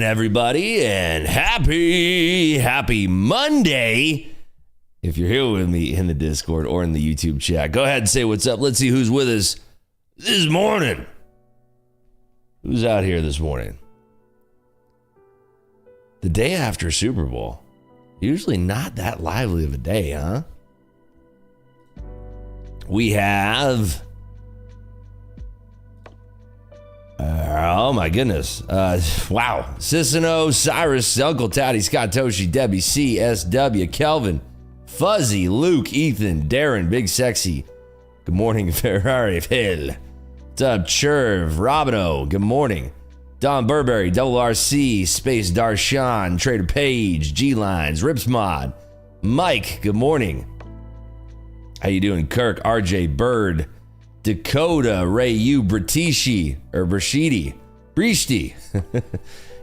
everybody, and happy Monday. If you're here with me in the Discord or in the YouTube chat, go ahead and say what's up. Let's see who's with us this morning. Who's out here this morning? The day after Super Bowl. Usually not that lively of a day, huh? We have... oh my goodness. Wow. Cicino, Cyrus, Uncle Taddy, Scott Toshi, Debbie, CSW, Kelvin, Fuzzy, Luke, Ethan, Darren, Big Sexy. Good morning, Ferrari of Hill. What's up, Churv, Robino, good morning. Don Burberry, Double RC, Space Darshan, Trader Page, G-Lines, Rips Mod, Mike, good morning. How you doing? Kirk, RJ, Bird, Dakota, Ray U, Britishi, or Brashidi, Brishti,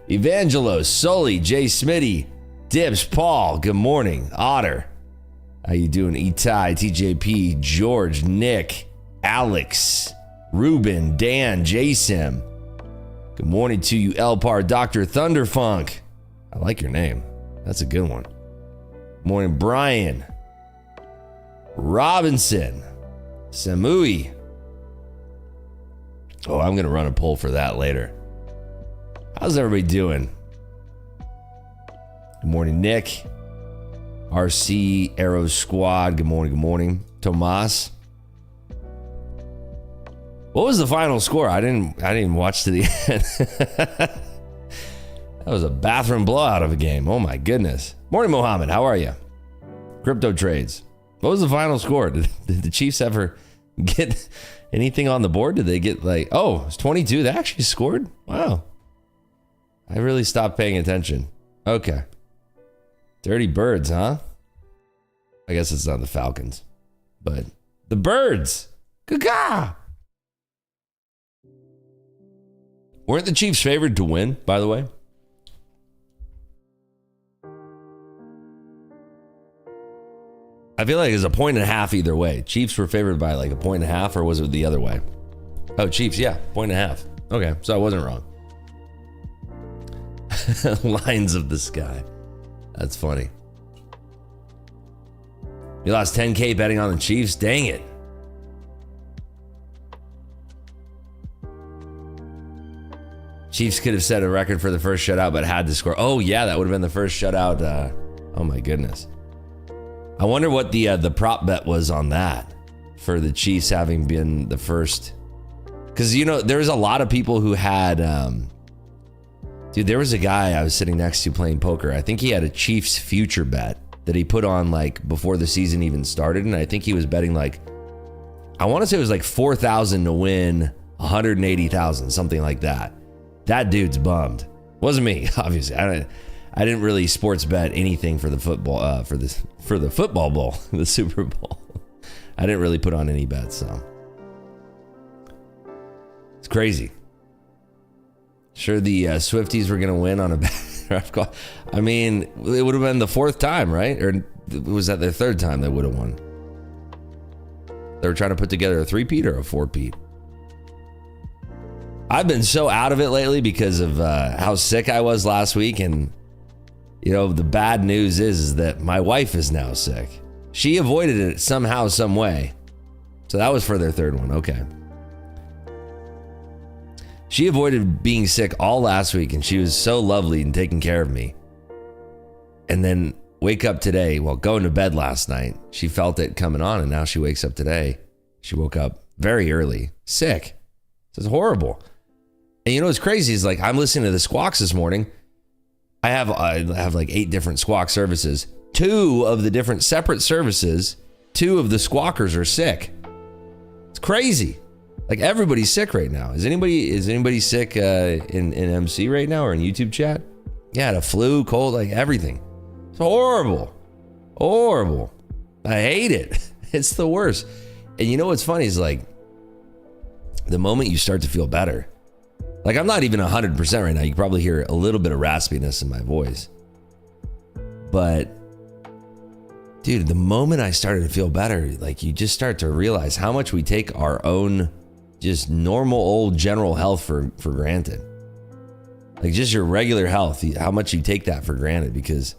Evangelos, Sully, Jay Smitty, Dibs, Paul, good morning. Otter, how you doing? Itai, TJP, George, Nick, Alex, Ruben, Dan, Jason. Good morning to you, Elpar, Dr. Thunderfunk. I like your name. That's a good one. Morning, Brian, Robinson, Samui. Oh, I'm going to run a poll for that later. How's everybody doing? Good morning, Nick. RC, Arrow Squad. Good morning, good morning. Tomas. What was the final score? I didn't watch to the end. That was a bathroom blowout of a game. Oh my goodness. Morning, Mohammed. How are you? Crypto Trades. What was the final score? Did the Chiefs ever get anything on the board? Did they get like, oh, it's 22. They actually scored? Wow. I really stopped paying attention. Okay. Dirty Birds, huh? I guess it's not the Falcons, but the Birds. Gaga. Weren't the Chiefs favored to win, by the way? I feel like it's 1.5 points either way. Chiefs were favored by like 1.5 points, or was it the other way? Oh, Chiefs, yeah, 1.5 points. Okay, so I wasn't wrong. Lines of the sky. That's funny. You lost 10K betting on the Chiefs? Dang it. Chiefs could have set a record for the first shutout, but had to score. Oh, yeah, that would have been the first shutout. Oh, my goodness. I wonder what the prop bet was on that for the Chiefs having been the first. Because, you know, there's a lot of people who had... dude, there was a guy I was sitting next to playing poker. I think he had a Chiefs future bet that he put on like before the season even started. And I think he was betting like... I want to say it was like 4,000 to win 180,000, something like that. That dude's bummed. Wasn't me, obviously. I didn't really sports bet anything for the football for the football bowl, the Super Bowl. I didn't really put on any bets, so it's crazy. Sure, the Swifties were gonna win on a draft call. I mean, it would have been the fourth time, right? Or was that their third time they would have won? They were trying to put together a three-peat or a four-peat. I've been so out of it lately because of how sick I was last week. And, you know, the bad news is that my wife is now sick. She avoided it somehow, some way. So that was for their third one. Okay. She avoided being sick all last week, and she was so lovely and taking care of me. And then wake up today, well, going to bed last night, she felt it coming on, and now she wakes up today. She woke up very early, sick. It's horrible. And you know what's crazy is like I'm listening to the Squawks this morning. I have like 8 different Squawk services. 2 of the different separate services, 2 of the Squawkers are sick. It's crazy. Like everybody's sick right now. Is anybody sick in MC right now or in YouTube chat? Yeah, the flu, cold, like everything. It's horrible. Horrible. I hate it. It's the worst. And you know what's funny is like the moment you start to feel better. Like I'm not even 100% right now. You can probably hear a little bit of raspiness in my voice. But dude, the moment I started to feel better, like you just start to realize how much we take our own just normal old general health for granted. Like just your regular health, how much you take that for granted because,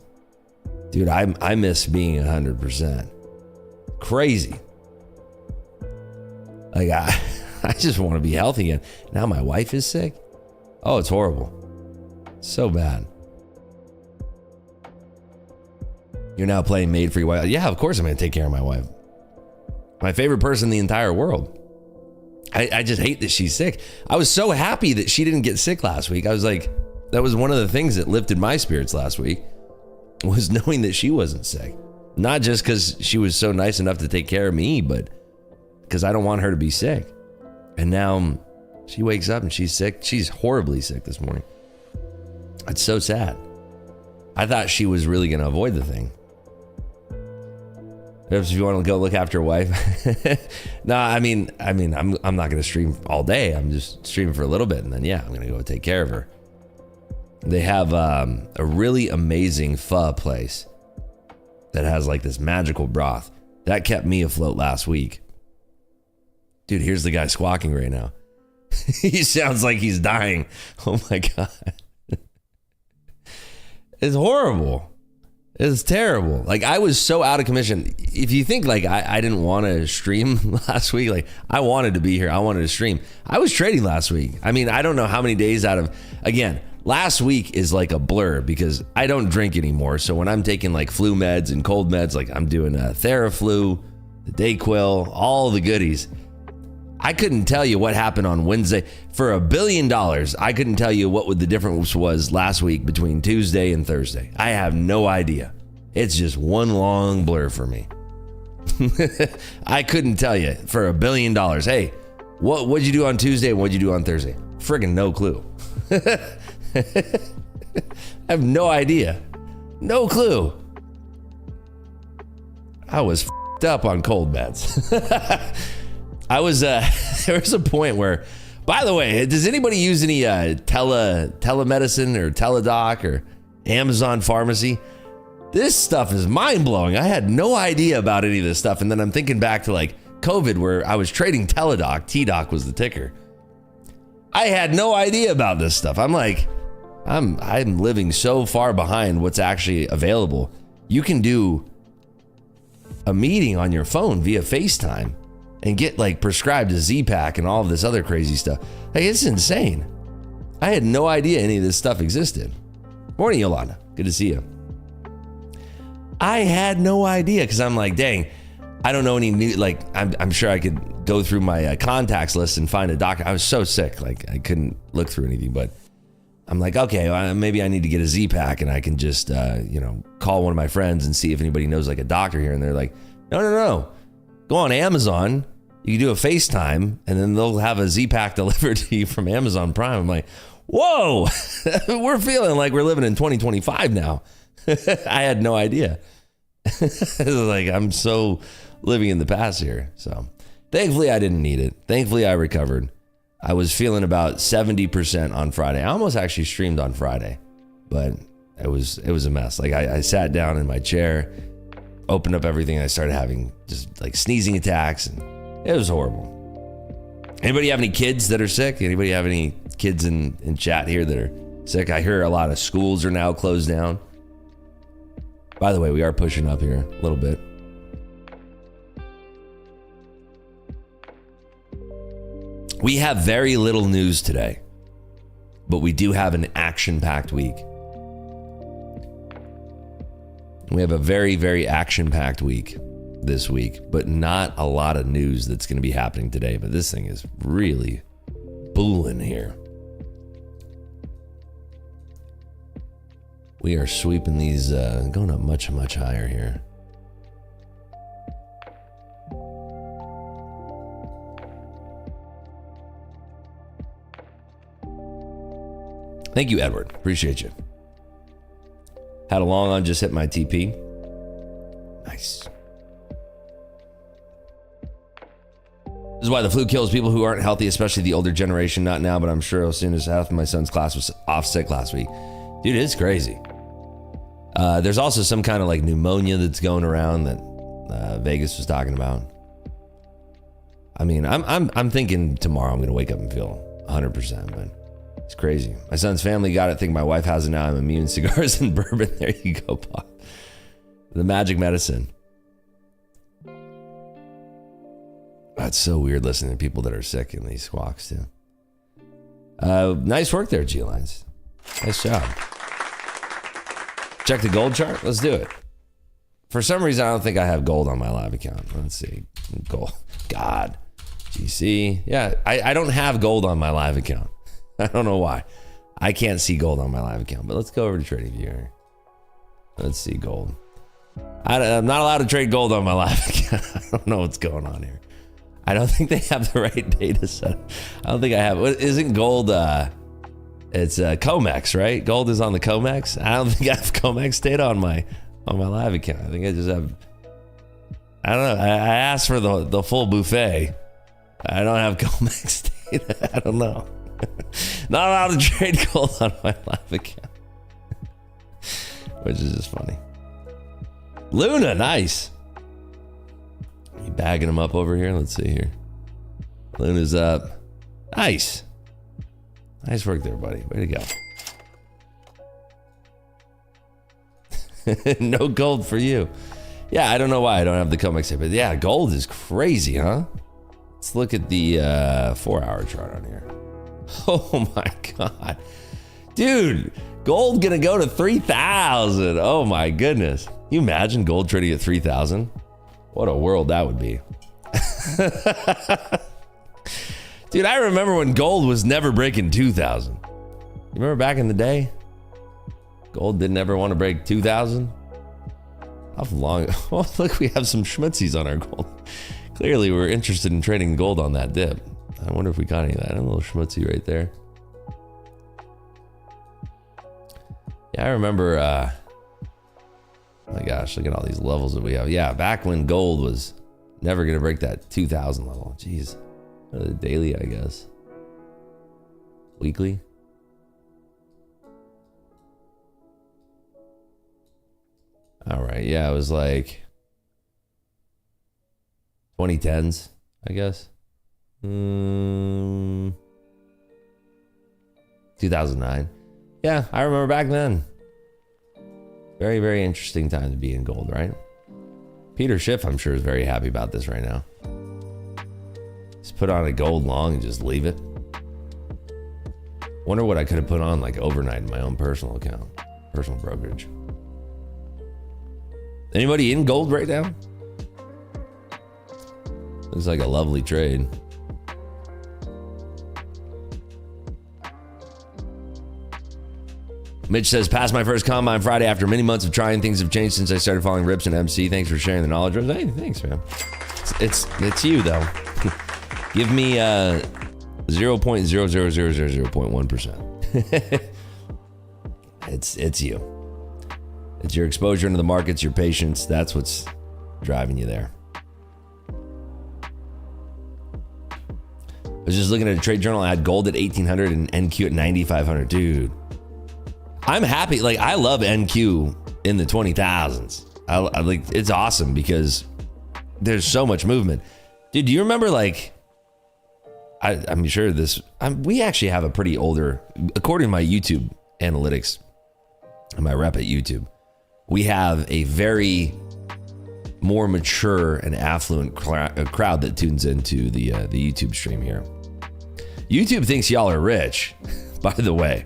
dude, I miss being 100%. Crazy. Like I just want to be healthy again. Now my wife is sick. Oh, it's horrible. So bad. You're now playing Made for Your Wife. Yeah, of course I'm going to take care of my wife. My favorite person in the entire world. I just hate that she's sick. I was so happy that she didn't get sick last week. I was like, that was one of the things that lifted my spirits last week, was knowing that she wasn't sick. Not just because she was so nice enough to take care of me, but because I don't want her to be sick. And now she wakes up and she's sick. She's horribly sick this morning. It's so sad. I thought she was really going to avoid the thing. If you want to go look after your wife. No, I mean, I'm not going to stream all day. I'm just streaming for a little bit. And then, yeah, I'm going to go take care of her. They have a really amazing pho place that has like this magical broth. That kept me afloat last week. Dude, here's the guy squawking right now. He sounds like he's dying. Oh my God. It's horrible. It's terrible. Like I was so out of commission. If you think like I didn't want to stream last week, like I wanted to be here. I wanted to stream. I was trading last week. I mean, I don't know how many days out of, again, last week is like a blur because I don't drink anymore. So when I'm taking like flu meds and cold meds, like I'm doing a Theraflu, the Dayquil, all the goodies. I couldn't tell you what happened on Wednesday. For $1 billion, I couldn't tell you what the difference was last week between Tuesday and Thursday. I have no idea. It's just one long blur for me. I couldn't tell you for $1 billion. Hey, what'd you do on Tuesday and what'd you do on Thursday? Friggin' no clue. I have no idea. No clue. I was f***ed up on cold meds. I was, there was a point where, by the way, does anybody use any telemedicine or teledoc or Amazon pharmacy? This stuff is mind blowing. I had no idea about any of this stuff. And then I'm thinking back to like COVID where I was trading Teledoc. TDoc was the ticker. I had no idea about this stuff. I'm like, I'm living so far behind what's actually available. You can do a meeting on your phone via FaceTime and get like prescribed a Z-Pack and all of this other crazy stuff. Like it's insane. I had no idea any of this stuff existed. Morning, Yolanda. Good to see you. I had no idea because I'm like, dang, I don't know any new, like I'm sure I could go through my contacts list and find a doctor. I was so sick, like I couldn't look through anything, but I'm like, okay, maybe I need to get a Z-Pack and I can just, call one of my friends and see if anybody knows like a doctor here. And they're like, no. Go on Amazon. You can do a FaceTime and then they'll have a Z-Pack delivered to you from Amazon Prime. I'm like, whoa, we're feeling like we're living in 2025 now. I had no idea. Like I'm so living in the past here. So thankfully I didn't need it. Thankfully I recovered. I was feeling about 70% on Friday. I almost actually streamed on Friday, but it was a mess. Like I sat down in my chair, opened up everything. And I started having just like sneezing attacks and it was horrible. Anybody have any kids that are sick? Anybody have any kids in chat here that are sick? I hear a lot of schools are now closed down. By the way, we are pushing up here a little bit. We have very little news today, but we do have an action-packed week. We have a very, very action-packed week this week, but not a lot of news that's going to be happening today. But this thing is really booling here. We are sweeping these, going up much, much higher here. Thank you, Edward. Appreciate you. Had a long on, just hit my TP. Nice. This is why the flu kills people who aren't healthy, especially the older generation. Not now, but I'm sure as soon as half of my son's class was off sick last week. Dude, it's crazy. There's also some kind of like pneumonia that's going around that Vegas was talking about. I mean, I'm thinking tomorrow I'm going to wake up and feel 100%, but It's crazy. My son's family got it. Think my wife has it now. I'm immune. Cigars and bourbon. There you go, Pop. The magic medicine. That's so weird listening to people that are sick in these squawks too. Nice work there, G-Lines. Nice job. Check the gold chart. Let's do it. For some reason, I don't think I have gold on my live account. Let's see. Gold. God. GC. Yeah, I don't have gold on my live account. I don't know why. I can't see gold on my live account, but let's go over to TradingView. Let's see gold. I'm not allowed to trade gold on my live account. I don't know what's going on here. I don't think they have the right data set. I don't think I have. Isn't gold, it's COMEX, right? Gold is on the COMEX. I don't think I have COMEX data on my live account. I think I just have, I don't know. I asked for the full buffet. I don't have COMEX data. I don't know. Not allowed to trade gold on my live account. Which is just funny. Luna, nice. You bagging them up over here? Let's see here. Luna's up. Nice. Nice work there, buddy. Way to go. No gold for you. Yeah, I don't know why I don't have the COMEX, but yeah, gold is crazy, huh? Let's look at the 4-hour chart on here. Oh my God. Dude, gold gonna go to 3,000. Oh my goodness. Can you imagine gold trading at 3,000? What a world that would be. Dude, I remember when gold was never breaking 2,000. You remember back in the day? Gold didn't ever want to break 2,000. How long? Oh, look, we have some schmutzies on our gold. Clearly, we're interested in trading gold on that dip. I wonder if we got any of that. A little schmutzy right there. Yeah, I remember, oh my gosh, look at all these levels that we have. Yeah, back when gold was never going to break that 2,000 level. Jeez. Daily, I guess. Weekly. All right. Yeah, it was like 2010s, I guess. 2009. Yeah, I remember back then. Very, very interesting time to be in gold, right? Peter Schiff, I'm sure, is very happy about this right now. Just put on a gold long and just leave it. Wonder what I could have put on like overnight in my own personal account, personal brokerage. Anybody in gold right now? Looks like a lovely trade. Mitch says, passed my first combine Friday after many months of trying. Things have changed since I started following Rips and MC. Thanks for sharing the knowledge. Hey, thanks, man. It's you, though. Give me 0.00000.1%. It's you. It's your exposure into the markets, your patience. That's what's driving you there. I was just looking at a trade journal. I had gold at 1,800 and NQ at 9,500. Dude, I'm happy. Like, I love NQ in the 20,000s. I like, it's awesome because there's so much movement. Dude, do you remember, like, I'm sure this, we actually have a pretty older, according to my YouTube analytics and my rep at YouTube, we have a very more mature and affluent crowd that tunes into the YouTube stream here. YouTube thinks y'all are rich, by the way.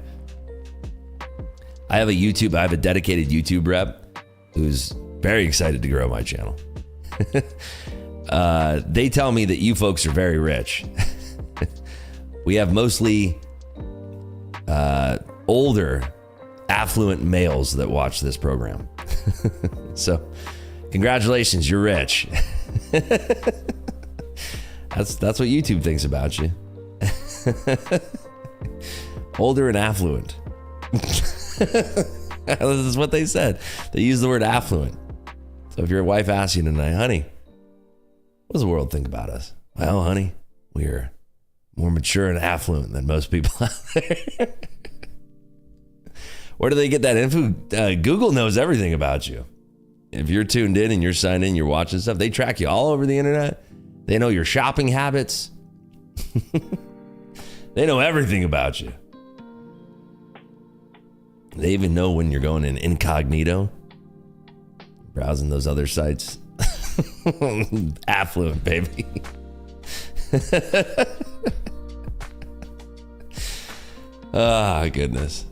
I have a dedicated YouTube rep who's very excited to grow my channel. They tell me that you folks are very rich. We have mostly older, affluent males that watch this program. So, congratulations, you're rich. That's what YouTube thinks about you. Older and affluent. This is what they said. They use the word affluent. So if your wife asks you tonight, honey, what does the world think about us? Well, honey, we're more mature and affluent than most people out there. Where do they get that info? Google knows everything about you. If you're tuned in and you're signed in, you're watching stuff, they track you all over the internet. They know your shopping habits. They know everything about you. They even know when you're going in incognito, browsing those other sites. Affluent, baby. Ah, goodness.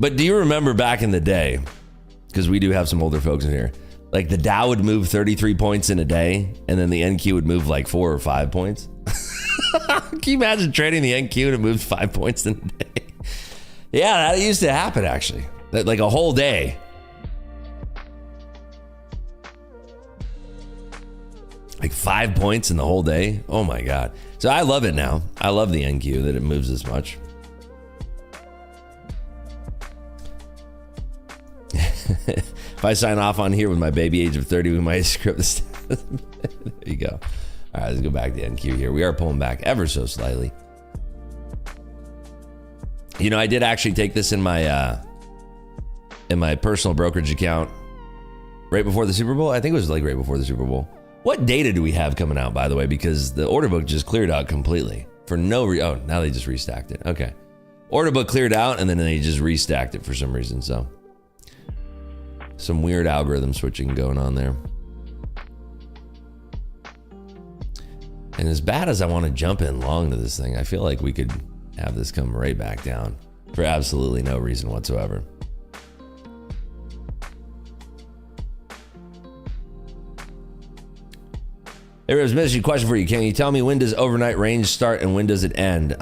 But do you remember back in the day, because we do have some older folks in here, like the Dow would move 33 points in a day, and then the NQ would move like 4 or 5 points? Can you imagine trading the NQ and it moves 5 points in a day? Yeah, that used to happen, actually. Like a whole day. Like 5 points in the whole day? Oh my God. So I love it now. I love the NQ that it moves this much. If I sign off on here with my baby age of 30, we might script this. There you go. All right, let's go back to NQ here. We are pulling back ever so slightly. You know, I did actually take this in my personal brokerage account right before the Super Bowl. I think it was like right before the Super Bowl. What data do we have coming out, by the way? Because the order book just cleared out completely for no reason. Oh, now they just restacked it. Okay. Order book cleared out and then they just restacked it for some reason. So some weird algorithm switching going on there. And as bad as I want to jump in long to this thing, I feel like we could have this come right back down for absolutely no reason whatsoever. Hey, Rivers, a question for you. Can you tell me when does overnight range start and when does it end?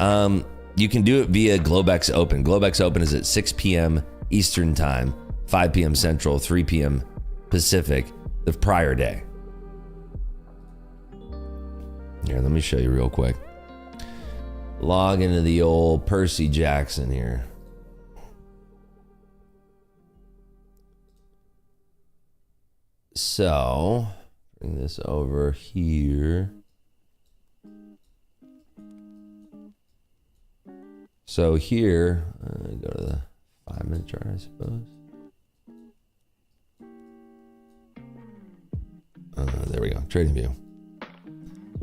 You can do it via Globex Open. Globex Open is at 6 p.m. Eastern Time, 5 p.m. Central, 3 p.m. Pacific, the prior day. Here, let me show you real quick. Log into the old Percy Jackson here. So, bring this over here. So here, go to the 5-minute chart, I suppose. There we go, trading view.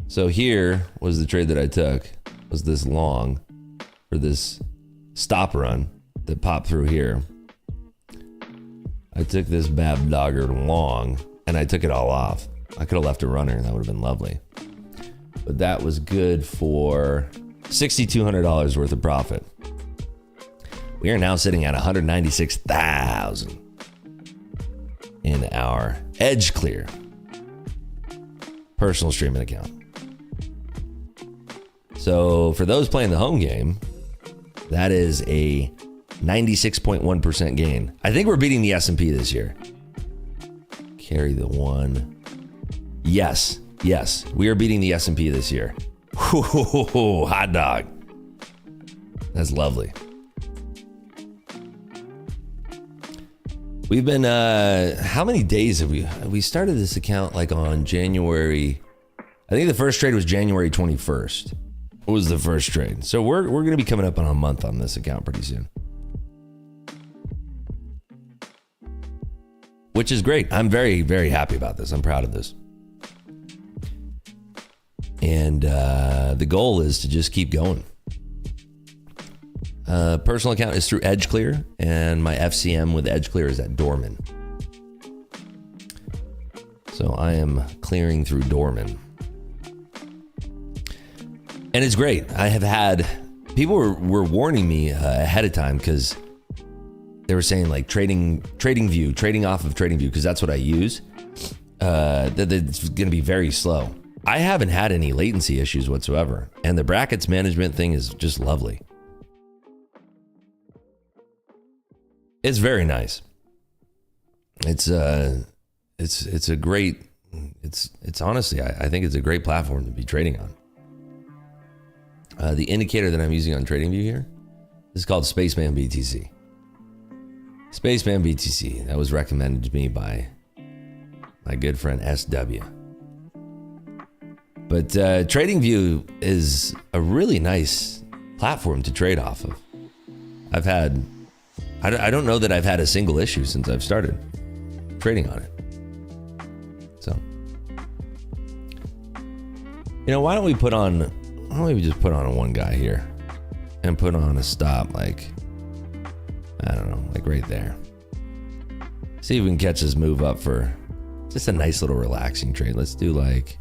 So here was the trade that I took, was this long for this stop run that popped through here. I took this bad dogger long and I took it all off. I could have left a runner, that would have been lovely. But that was good for $6,200 worth of profit. We are now sitting at $196,000 in our Edge Clear personal streaming account. So for those playing the home game, that is a 96.1% gain. I think we're beating the S&P this year. Carry the one. Yes, we are beating the S&P this year. Ooh, hot dog. That's lovely. We've been, how many days have we started this account like on January, I think the first trade was January 21st. What was the first trade? So we're going to be coming up on a month on this account pretty soon. Which is great. I'm very, very happy about this. I'm proud of this. And the goal is to just keep going. Personal account is through Edge Clear, and my FCM with Edge Clear is at Dorman. So I am clearing through Dorman. And it's great. I have had, people were warning me ahead of time because they were saying like trading off of TradingView, because that's what I use, that it's going to be very slow. I haven't had any latency issues whatsoever. And the brackets management thing is just lovely. It's very nice. It's honestly, I think it's a great platform to be trading on. The indicator that I'm using on TradingView here is called Spaceman BTC. Spaceman BTC. That was recommended to me by my good friend SW. But TradingView is a really nice platform to trade off of. I don't know that I've had a single issue since I've started trading on it. So, why don't we just put on a one guy here and put on a stop like I don't know, like right there. See if we can catch this move up for just a nice little relaxing trade. Let's do like,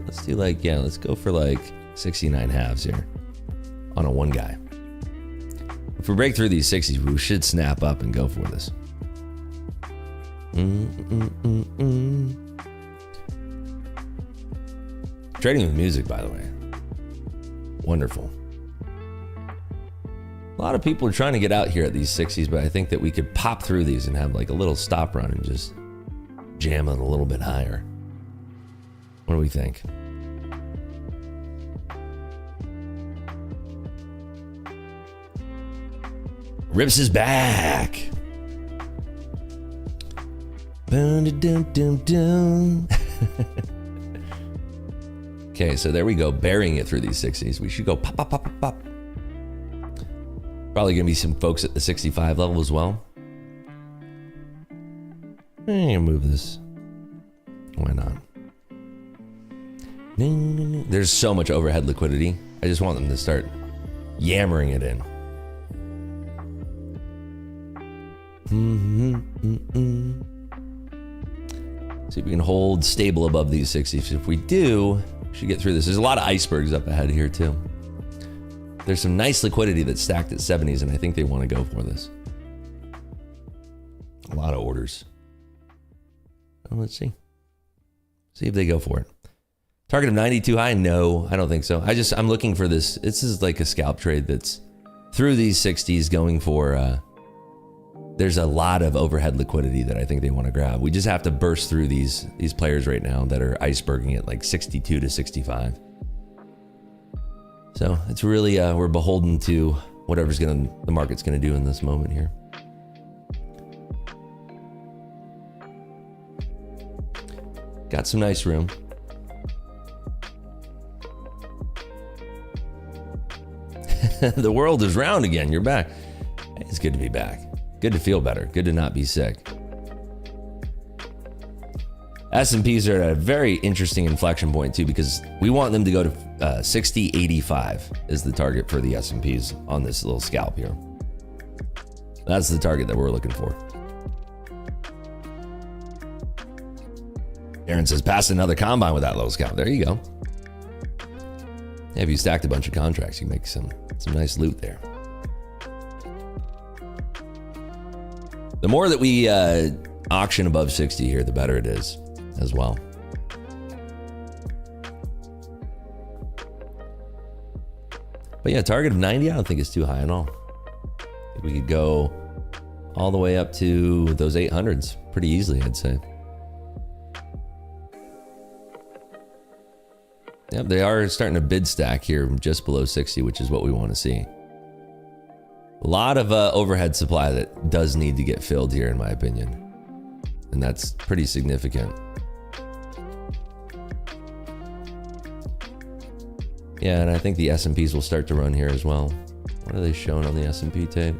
let's do like, yeah, let's go for like 69 halves here on a one guy. If we break through these 60s, we should snap up and go for this. Trading with music, by the way. Wonderful. A lot of people are trying to get out here at these 60s, but I think that we could pop through these and have like a little stop run and just jam it a little bit higher. What do we think? Rips is back. Okay, so there we go, burying it through these 60s. We should go pop, pop, pop, pop, pop. Probably gonna be some folks at the 65 level as well. I'm gonna move this. Why not? There's so much overhead liquidity. I just want them to start yammering it in. See if we can hold stable above these 60s. If we do, we should get through this. There's a lot of icebergs up ahead here too. There's some nice liquidity that's stacked at 70s, and I think they want to go for this. A lot of orders. Well, let's see. See if they go for it. Target of 92 high? No, I don't think so. I'm looking for this. This is like a scalp trade that's through these 60s going for, there's a lot of overhead liquidity that I think they want to grab. We just have to burst through these players right now that are iceberging at like 62 to 65. So it's really, we're beholden to whatever's the market's gonna do in this moment here. Got some nice room. The world is round again. You're back. It's good to be back. Good to feel better. Good to not be sick. S&Ps are at a very interesting inflection point too, because we want them to go to 60.85 is the target for the S&Ps on this little scalp here. That's the target that we're looking for. Aaron says, pass another combine with that little scalp. There you go. Yeah, if you stacked a bunch of contracts, you can make some nice loot there. The more that we auction above 60 here, the better it is as well. But yeah, target of 90, I don't think it's too high at all. I think we could go all the way up to those 800s pretty easily, I'd say. Yep, they are starting to bid stack here just below 60, which is what we want to see. A lot of overhead supply that does need to get filled here, in my opinion. And that's pretty significant. Yeah, and I think the S&Ps will start to run here as well. What are they showing on the S&P tape?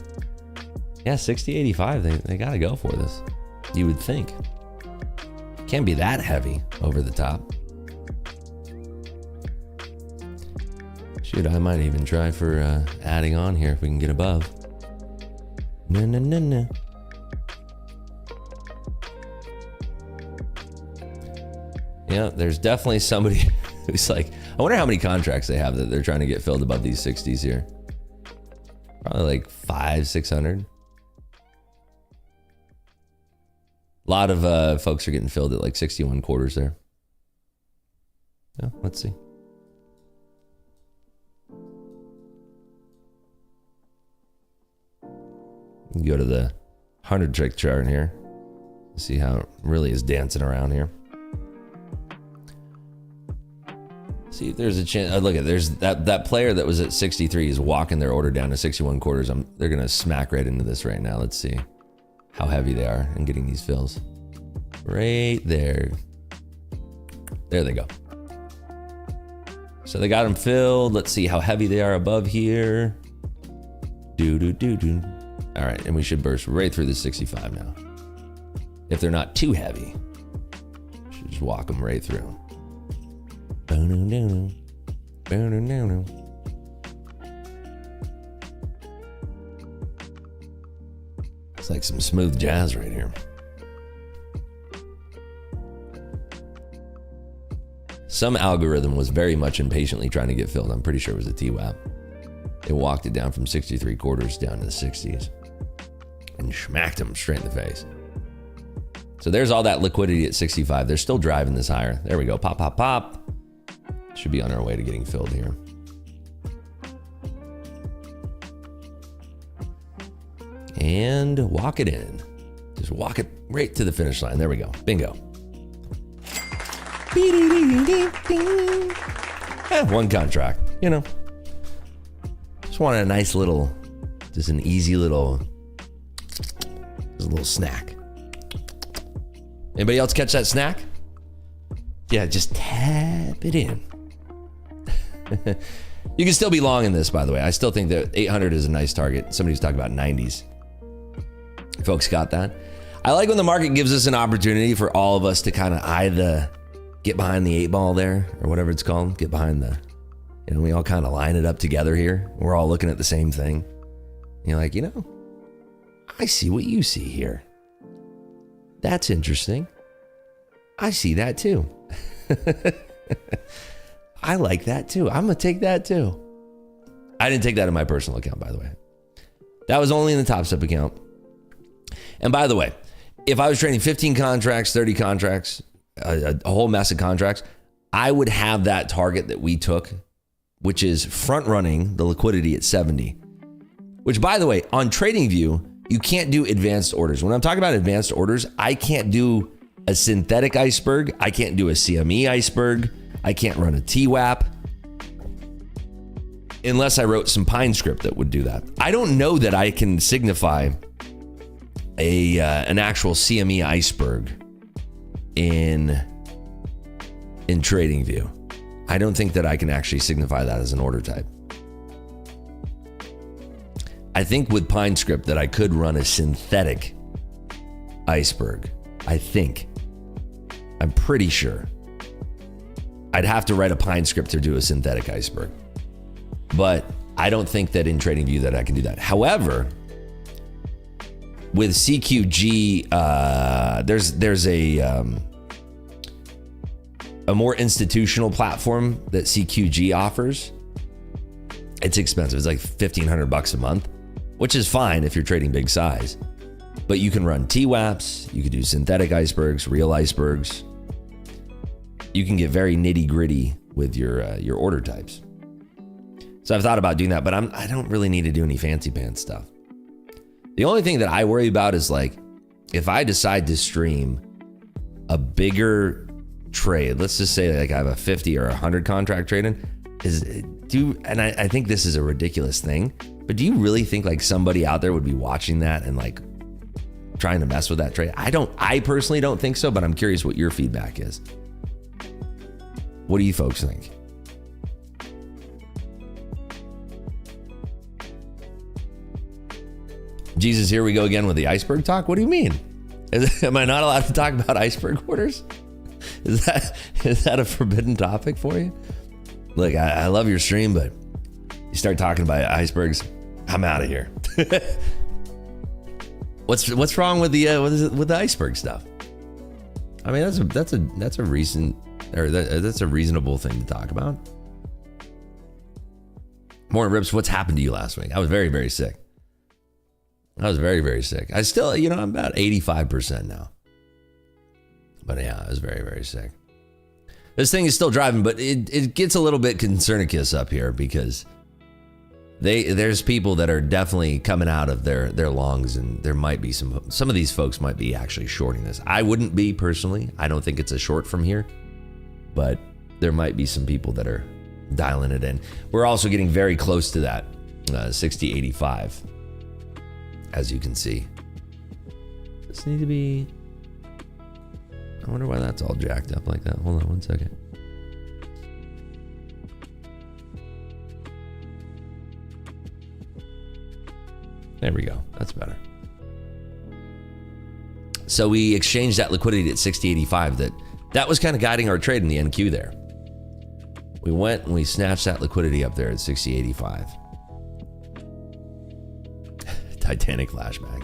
Yeah, 60.85. They got to go for this. You would think. Can't be that heavy over the top. Shoot, I might even try for adding on here if we can get above. No. Yeah, there's definitely somebody who's like, I wonder how many contracts they have that they're trying to get filled above these 60s here. Probably like 500-600. A lot of folks are getting filled at like 61 quarters there. Yeah, let's see. Go to the 100 trick chart here. See how it really is dancing around here. See if there's a chance. Oh, look at, there's that player that was at 63 is walking their order down to 61 quarters. They're gonna smack right into this right now. Let's see how heavy they are in getting these fills. Right there. There they go. So they got them filled. Let's see how heavy they are above here. Do. All right, and we should burst right through the 65 now. If they're not too heavy, should just walk them right through. It's like some smooth jazz right here. Some algorithm was very much impatiently trying to get filled. I'm pretty sure it was a TWAP. It walked it down from 63/4 down to the 60s and smacked him straight in the face. So there's all that liquidity at 65. They're still driving this higher. There we go. Pop, pop, pop. Should be on our way to getting filled here. And walk it in. Just walk it right to the finish line. There we go. Bingo. One contract, you know. Just wanted a nice little, just an easy little, just a little snack. Anybody else catch that snack? Yeah, just tap it in. You can still be long in this, by the way. I still think that 800 is a nice target. Somebody's talking about 90s. Folks got that? I like when the market gives us an opportunity for all of us to kind of get behind the 8 ball there, or whatever it's called. Get behind the, and we all kind of line it up together here. We're all looking at the same thing. And you're like, you know, I see what you see here. That's interesting. I see that too. I like that too. I'm going to take that too. I didn't take that in my personal account, by the way. That was only in the Top Step account. And by the way, if I was trading 15 contracts, 30 contracts, a whole mess of contracts, I would have that target that we took, which is front running the liquidity at 70. Which, by the way, on TradingView, you can't do advanced orders. When I'm talking about advanced orders, I can't do a synthetic iceberg. I can't do a CME iceberg. I can't run a TWAP unless I wrote some Pine script that would do that. I don't know that I can signify an actual CME iceberg in TradingView. I don't think that I can actually signify that as an order type. I think with Pine script that I could run a synthetic iceberg. I think. I'm pretty sure. I'd have to write a Pine script to do a synthetic iceberg. But I don't think that in TradingView that I can do that. However, with CQG, there's a more institutional platform that CQG offers. It's expensive. It's like $1,500 a month, which is fine if you're trading big size. But you can run TWAPs, you can do synthetic icebergs, real icebergs. You can get very nitty gritty with your order types. So I've thought about doing that, but I don't really need to do any fancy pants stuff. The only thing that I worry about is like, if I decide to stream a bigger trade, let's just say like I have a 50 or 100 contract trading, and I think this is a ridiculous thing, but do you really think like somebody out there would be watching that and like trying to mess with that trade? I personally don't think so, but I'm curious what your feedback is. What do you folks think? Jesus, here we go again with the iceberg talk. What do you mean? Am I not allowed to talk about iceberg orders? Is that a forbidden topic for you? Look, I love your stream, but you start talking about icebergs, I'm out of here. What's wrong with the iceberg stuff? I mean, that's a reasonable thing to talk about. Morning Rips, what's happened to you last week? I was very, very sick. I was very, very sick. I still, I'm about 85% now. But yeah, I was very, very sick. This thing is still driving, but it gets a little bit concernicus up here because there's people that are definitely coming out of their longs, and there might be some of these folks might be actually shorting this. I wouldn't be personally. I don't think it's a short from here, but there might be some people that are dialing it in. We're also getting very close to that 60.85. As you can see. This need to be... I wonder why that's all jacked up like that. Hold on one second. There we go. That's better. So we exchanged that liquidity at 60.85. That was kind of guiding our trade in the NQ there. We went and we snatched that liquidity up there at 60.85. Titanic flashback.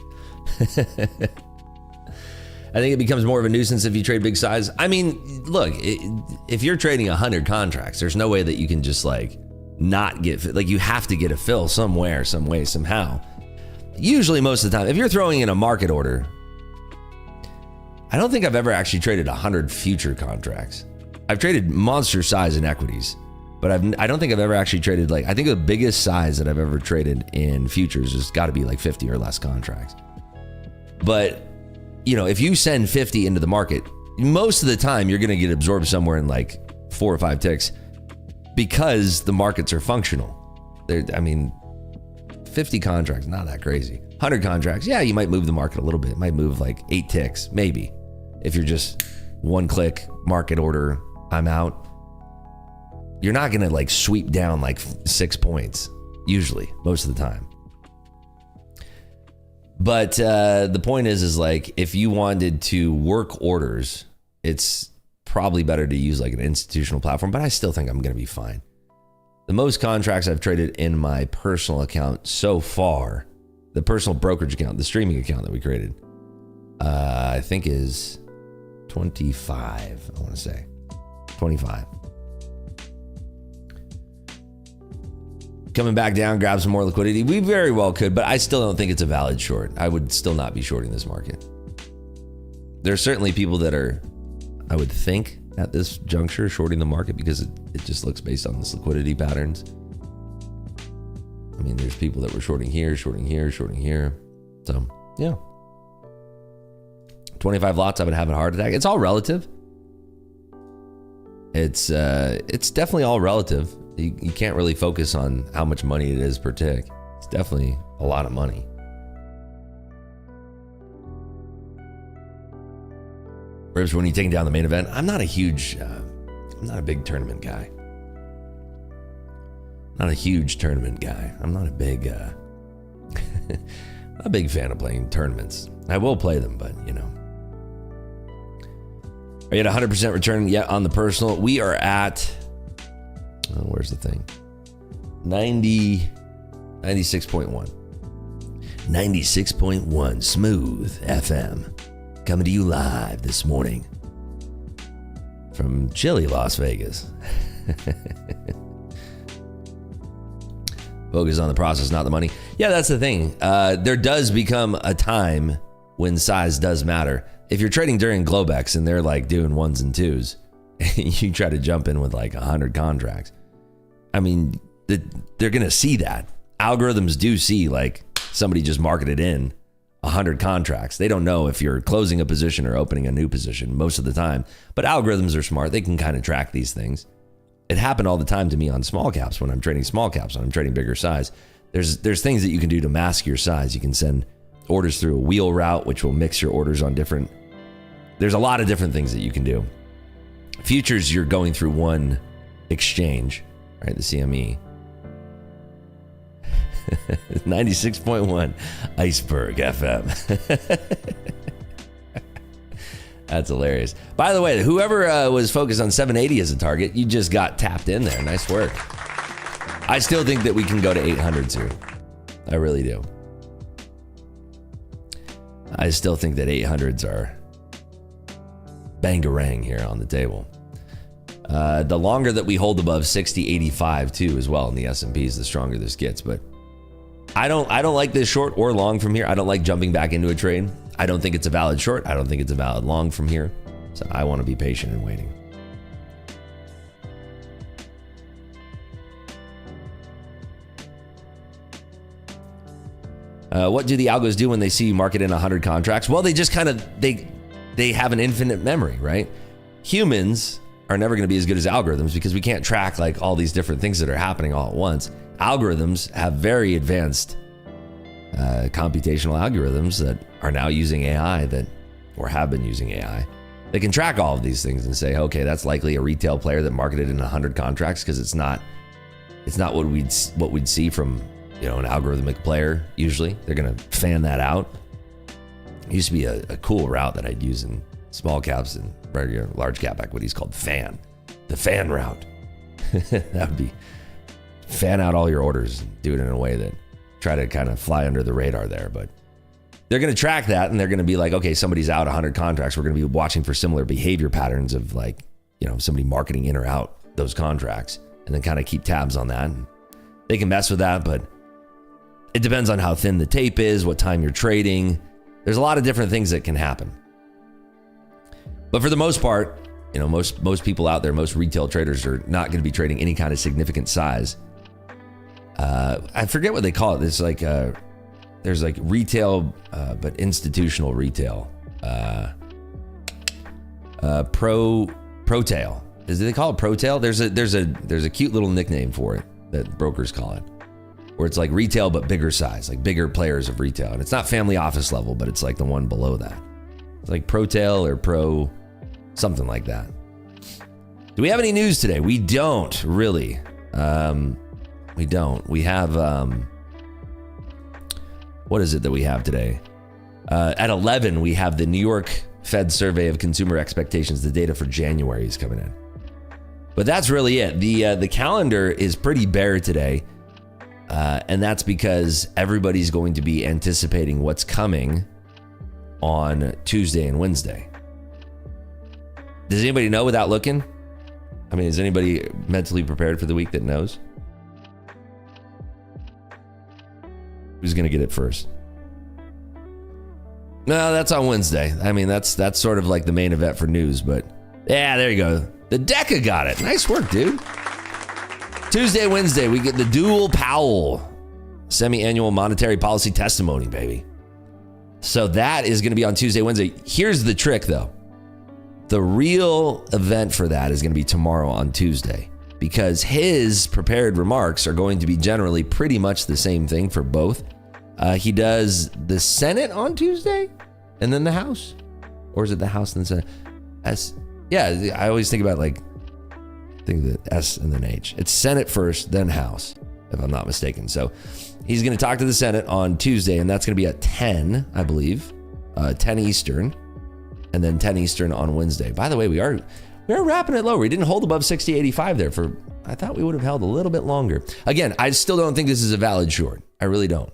I think it becomes more of a nuisance if you trade big size. I mean, look, if you're trading 100 contracts, there's no way that you can just like not get, like you have to get a fill somewhere, some way, somehow. Usually most of the time, if you're throwing in a market order, I don't think I've ever actually traded 100 future contracts. I've traded monster size in equities, but I don't think I've ever actually traded like, I think the biggest size that I've ever traded in futures has got to be like 50 or less contracts. But you know, if you send 50 into the market, most of the time you're going to get absorbed somewhere in like 4 or 5 ticks because the markets are functional. I mean, 50 contracts, not that crazy. 100 contracts, yeah, you might move the market a little bit. It might move like 8 ticks, maybe. If you're just one click, market order, I'm out. You're not going to like sweep down like 6 points, usually, most of the time. But the point is like, if you wanted to work orders, it's probably better to use like an institutional platform, but I still think I'm going to be fine. The most contracts I've traded in my personal account so far, the personal brokerage account, the streaming account that we created, I think is 25, I want to say. 25. Coming back down, grab some more liquidity. We very well could, but I still don't think it's a valid short. I would still not be shorting this market. There are certainly people that are, I would think, at this juncture, shorting the market because it just looks based on this liquidity patterns. I mean, there's people that were shorting here, shorting here, shorting here. So, yeah. 25 lots, I would have a heart attack. It's all relative. It's definitely all relative. You can't really focus on how much money it is per tick. It's definitely a lot of money. Ribs, when you're taking down the main event, I'm not a big tournament guy. Not a huge tournament guy. I'm not a big, not a big fan of playing tournaments. I will play them, but you know. Are you at 100% return yet on the personal? We are at, where's the thing? 96.1. 96.1 Smooth FM. Coming to you live this morning from chilly Las Vegas. Focus on the process, not the money. Yeah, that's the thing. There does become a time when size does matter. If you're trading during Globex and they're like doing 1s and 2s, and you try to jump in with like 100 contracts, I mean, they're going to see that. Algorithms do see like somebody just marketed in 100 contracts. They don't know if you're closing a position or opening a new position most of the time, but algorithms are smart. They can kind of track these things. It happened all the time to me on small caps when I'm trading small caps, when I'm trading bigger size. There's things that you can do to mask your size. You can send orders through a wheel route, which will mix your orders on different. There's a lot of different things that you can do. Futures, you're going through one exchange, right? The CME. 96.1 Iceberg FM. That's hilarious. By the way, whoever was focused on 780 as a target, you just got tapped in there. Nice work. I still think that we can go to 800s here. I really do. I still think that 800s are bangarang here on the table. The longer that we hold above 60.85 too as well in the S&Ps, the stronger this gets. But I don't like this short or long from here. I don't like jumping back into a trade. I don't think it's a valid short. I don't think it's a valid long from here. So I want to be patient and waiting. What do the algos do when they see you market in 100 contracts? Well, they just kind of, they have an infinite memory, right? Humans are never going to be as good as algorithms because we can't track like all these different things that are happening all at once. Algorithms have very advanced computational algorithms that are now using AI or have been using AI. They can track all of these things and say, okay, that's likely a retail player that marketed in 100 contracts because it's not what we'd see from, you know, an algorithmic player. Usually they're going to fan that out. It used to be a cool route that I'd use in small caps and regular large cap equities called fan, the fan route. That would be fan out all your orders and do it in a way that try to kind of fly under the radar there. But they're going to track that, and they're going to be like, okay, somebody's out 100 contracts. We're going to be watching for similar behavior patterns of like, somebody marketing in or out those contracts, and then kind of keep tabs on that. And they can mess with that, but it depends on how thin the tape is, what time you're trading. There's a lot of different things that can happen. But for the most part, most people out there, most retail traders are not going to be trading any kind of significant size. I forget what they call it. It's like there's like retail, but institutional retail. Pro-tail. Do they call it pro-tail? There's a cute little nickname for it that brokers call it, where it's like retail but bigger size, like bigger players of retail. And it's not family office level, but it's like the one below that. It's like pro-tail or pro something like that. Do we have any news today? We don't really. We don't. We have, what is it that we have today? At 11, we have the New York Fed survey of consumer expectations. The data for January is coming in. But that's really it. The calendar is pretty bare today. And that's because everybody's going to be anticipating what's coming on Tuesday and Wednesday. Does anybody know without looking? I mean, is anybody mentally prepared for the week that knows? Who's going to get it first? No, that's on Wednesday. I mean, that's sort of like the main event for news, but yeah, there you go. The DECA got it. Nice work, dude. Tuesday, Wednesday, we get the dual Powell semi-annual monetary policy testimony, baby. So that is going to be on Tuesday, Wednesday. Here's the trick, though. The real event for that is going to be tomorrow on Tuesday, because his prepared remarks are going to be generally pretty much the same thing for both. He does the Senate on Tuesday and then the House, or is it the House and the Senate? Yeah, I always think about like, think of the S and then H. It's Senate first, then House, if I'm not mistaken. So he's going to talk to the Senate on Tuesday, and that's going to be at 10, I believe, 10 Eastern, and then 10 Eastern on Wednesday. By the way, we are wrapping it lower. We didn't hold above 60.85 there for, I thought we would have held a little bit longer. Again, I still don't think this is a valid short. I really don't.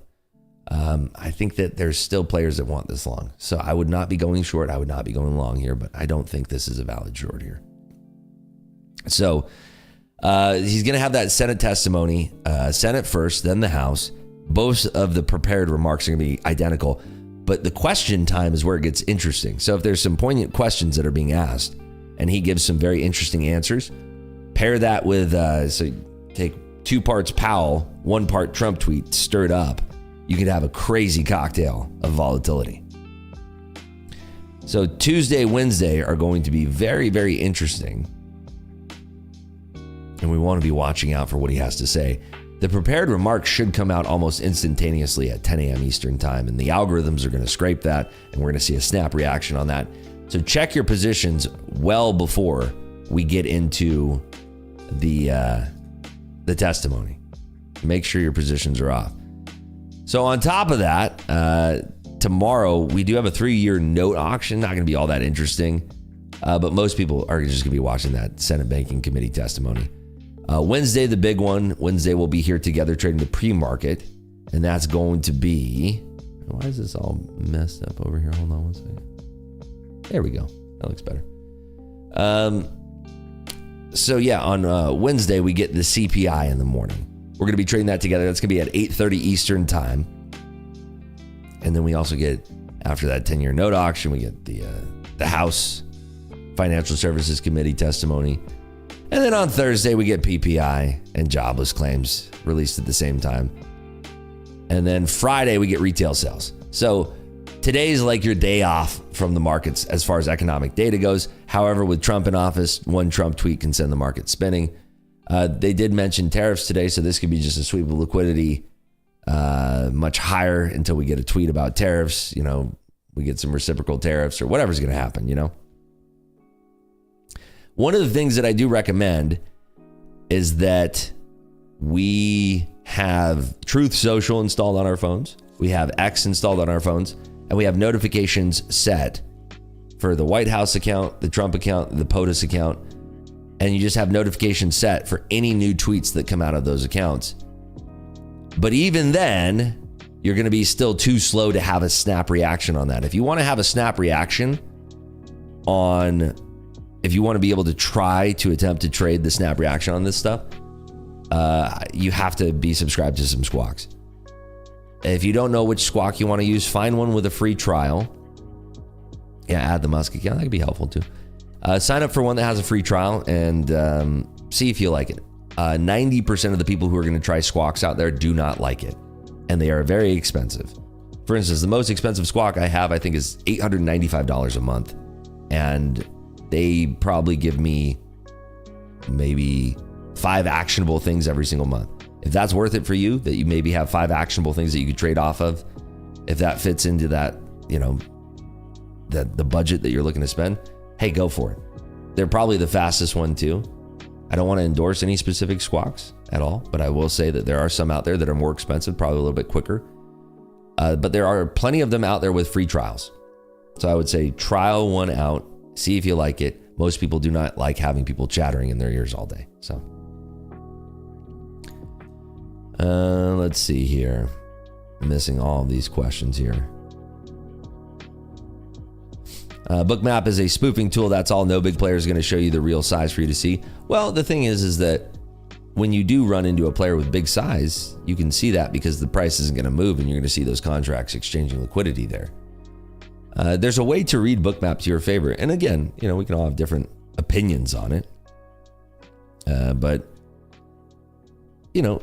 I think that there's still players that want this long. So I would not be going short. I would not be going long here, but I don't think this is a valid short here. So he's going to have that Senate testimony, Senate first, then the House. Both of the prepared remarks are going to be identical, but the question time is where it gets interesting. So if there's some poignant questions that are being asked and he gives some very interesting answers, pair that with, so take 2 parts Powell, 1 part Trump tweet, stir it up. You could have a crazy cocktail of volatility. So Tuesday, Wednesday are going to be very, very interesting. And we want to be watching out for what he has to say. The prepared remarks should come out almost instantaneously at 10 a.m. Eastern time, and the algorithms are going to scrape that, and we're going to see a snap reaction on that. So check your positions well before we get into the testimony. Make sure your positions are off. So on top of that, tomorrow we do have a 3-year note auction. Not going to be all that interesting, but most people are just going to be watching that Senate Banking Committee testimony. Wednesday, the big one. Wednesday, we'll be here together trading the pre-market, and that's going to be... Why is this all messed up over here? Hold on one second. There we go. That looks better. So yeah, on Wednesday, we get the CPI in the morning. We're going to be trading that together. That's going to be at 8:30 Eastern time. And then we also get, after that 10-year note auction, we get the House Financial Services Committee testimony. And then on Thursday, we get PPI and jobless claims released at the same time. And then Friday, we get retail sales. So today's like your day off from the markets as far as economic data goes. However, with Trump in office, one Trump tweet can send the market spinning. They did mention tariffs today, so this could be just a sweep of liquidity much higher until we get a tweet about tariffs. We get some reciprocal tariffs or whatever's going to happen, One of the things that I do recommend is that we have Truth Social installed on our phones. We have X installed on our phones, and we have notifications set for the White House account, the Trump account, the POTUS account. And you just have notifications set for any new tweets that come out of those accounts. But even then, you're going to be still too slow to have a snap reaction on that. If you want to have a snap reaction if you want to be able to try to attempt to trade the snap reaction on this stuff, you have to be subscribed to some squawks. If you don't know which squawk you want to use, find one with a free trial. Yeah, add the Musk account. That could be helpful too. Sign up for one that has a free trial and see if you like it. 90% of the people who are going to try squawks out there do not like it, and they are very expensive. For instance, the most expensive squawk I have, I think, is $895 a month, and they probably give me maybe 5 actionable things every single month. If that's worth it for you, that you maybe have 5 actionable things that you could trade off of, if that fits into that, the budget that you're looking to spend, hey, go for it. They're probably the fastest one too. I don't want to endorse any specific squawks at all, but I will say that there are some out there that are more expensive, probably a little bit quicker. But there are plenty of them out there with free trials. So I would say trial one out, see if you like it. Most people do not like having people chattering in their ears all day. So let's see here. I'm missing all of these questions here. Bookmap is a spoofing tool. That's all. No big player is going to show you the real size for you to see. Well, the thing is that when you do run into a player with big size, you can see that because the price isn't going to move and you're going to see those contracts exchanging liquidity there. There's a way to read Bookmap to your favor. And again, we can all have different opinions on it. But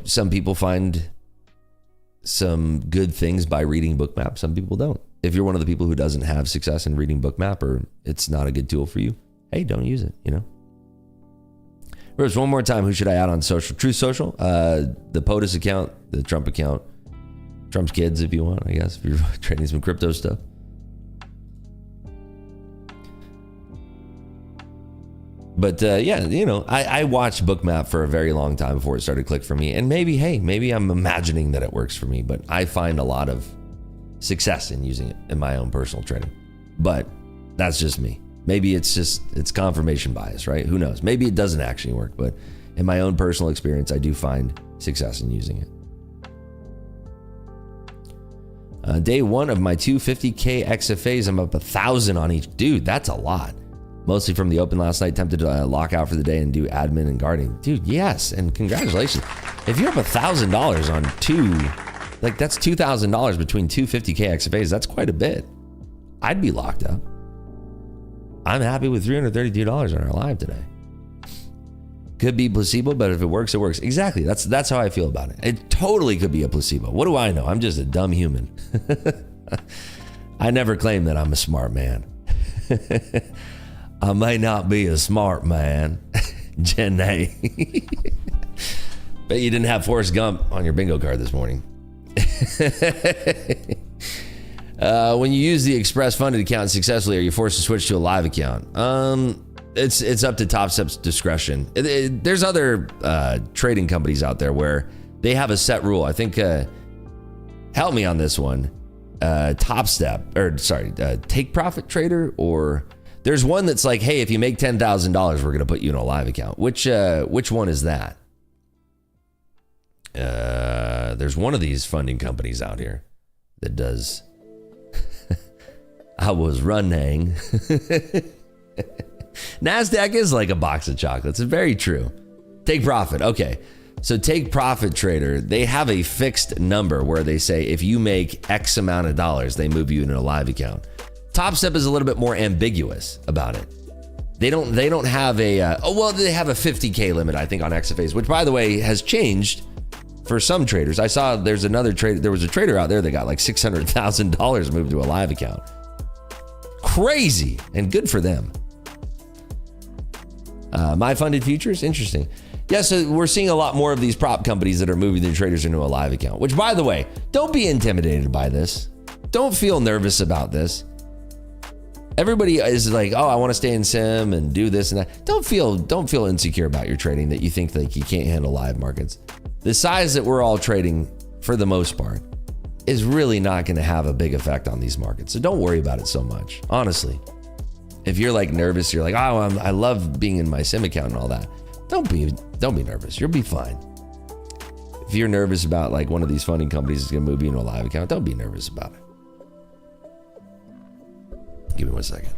some people find some good things by reading Bookmap. Some people don't. If you're one of the people who doesn't have success in reading Bookmap, or it's not a good tool for you, hey, don't use it, Rose, one more time, who should I add on social? Truth Social, the POTUS account, the Trump account, Trump's kids if you want, I guess, if you're trading some crypto stuff. But I watched Bookmap for a very long time before it started to click for me. And maybe I'm imagining that it works for me, but I find a lot of success in using it in my own personal trading. But that's just me. Maybe it's confirmation bias, right? Who knows? Maybe it doesn't actually work, but in my own personal experience, I do find success in using it. Day one of my 250K XFAs, I'm up 1,000 on each. Dude, that's a lot. Mostly from the open last night, tempted to lock out for the day and do admin and guarding. Dude, yes, and congratulations. If you're up $1,000 on that's $2,000 between 250K XFAs, that's quite a bit. I'd be locked up. I'm happy with $332 on our live today. Could be placebo, but if it works, it works. Exactly, that's how I feel about it. It totally could be a placebo. What do I know? I'm just a dumb human. I never claim that I'm a smart man. I may not be a smart man, Jen A. Bet you didn't have Forrest Gump on your bingo card this morning. When you use the Express funded account successfully, are you forced to switch to a live account? It's up to Top Step's discretion. There's other trading companies out there where they have a set rule. I think, help me on this one. Take Profit Trader, or there's one that's like, hey, if you make $10,000, we're going to put you in a live account. Which one is that? There's one of these funding companies out here that does. I was running. NASDAQ is like a box of chocolates. It's very true. Take Profit. Okay. So Take Profit Trader, they have a fixed number where they say if you make X amount of dollars, they move you into a live account. Top Step is a little bit more ambiguous about it. They don't have they have a 50K limit, I think, on XFAs, which, by the way, has changed for some traders. I saw there was a trader out there that got like $600,000 moved to a live account. Crazy, and good for them. My Funded Futures, interesting. Yeah, so we're seeing a lot more of these prop companies that are moving their traders into a live account, which, by the way, don't be intimidated by this. Don't feel nervous about this. Everybody is like, oh, I want to stay in sim and do this and that. Don't feel insecure about your trading, that you think like you can't handle live markets. The size that we're all trading, for the most part, is really not going to have a big effect on these markets. So don't worry about it so much. Honestly, if you're like nervous, you're like, oh, I love being in my sim account and all that. Don't be nervous. You'll be fine. If If you're nervous about like one of these funding companies is going to move you into a live account, don't be nervous about it. Give me 1 second.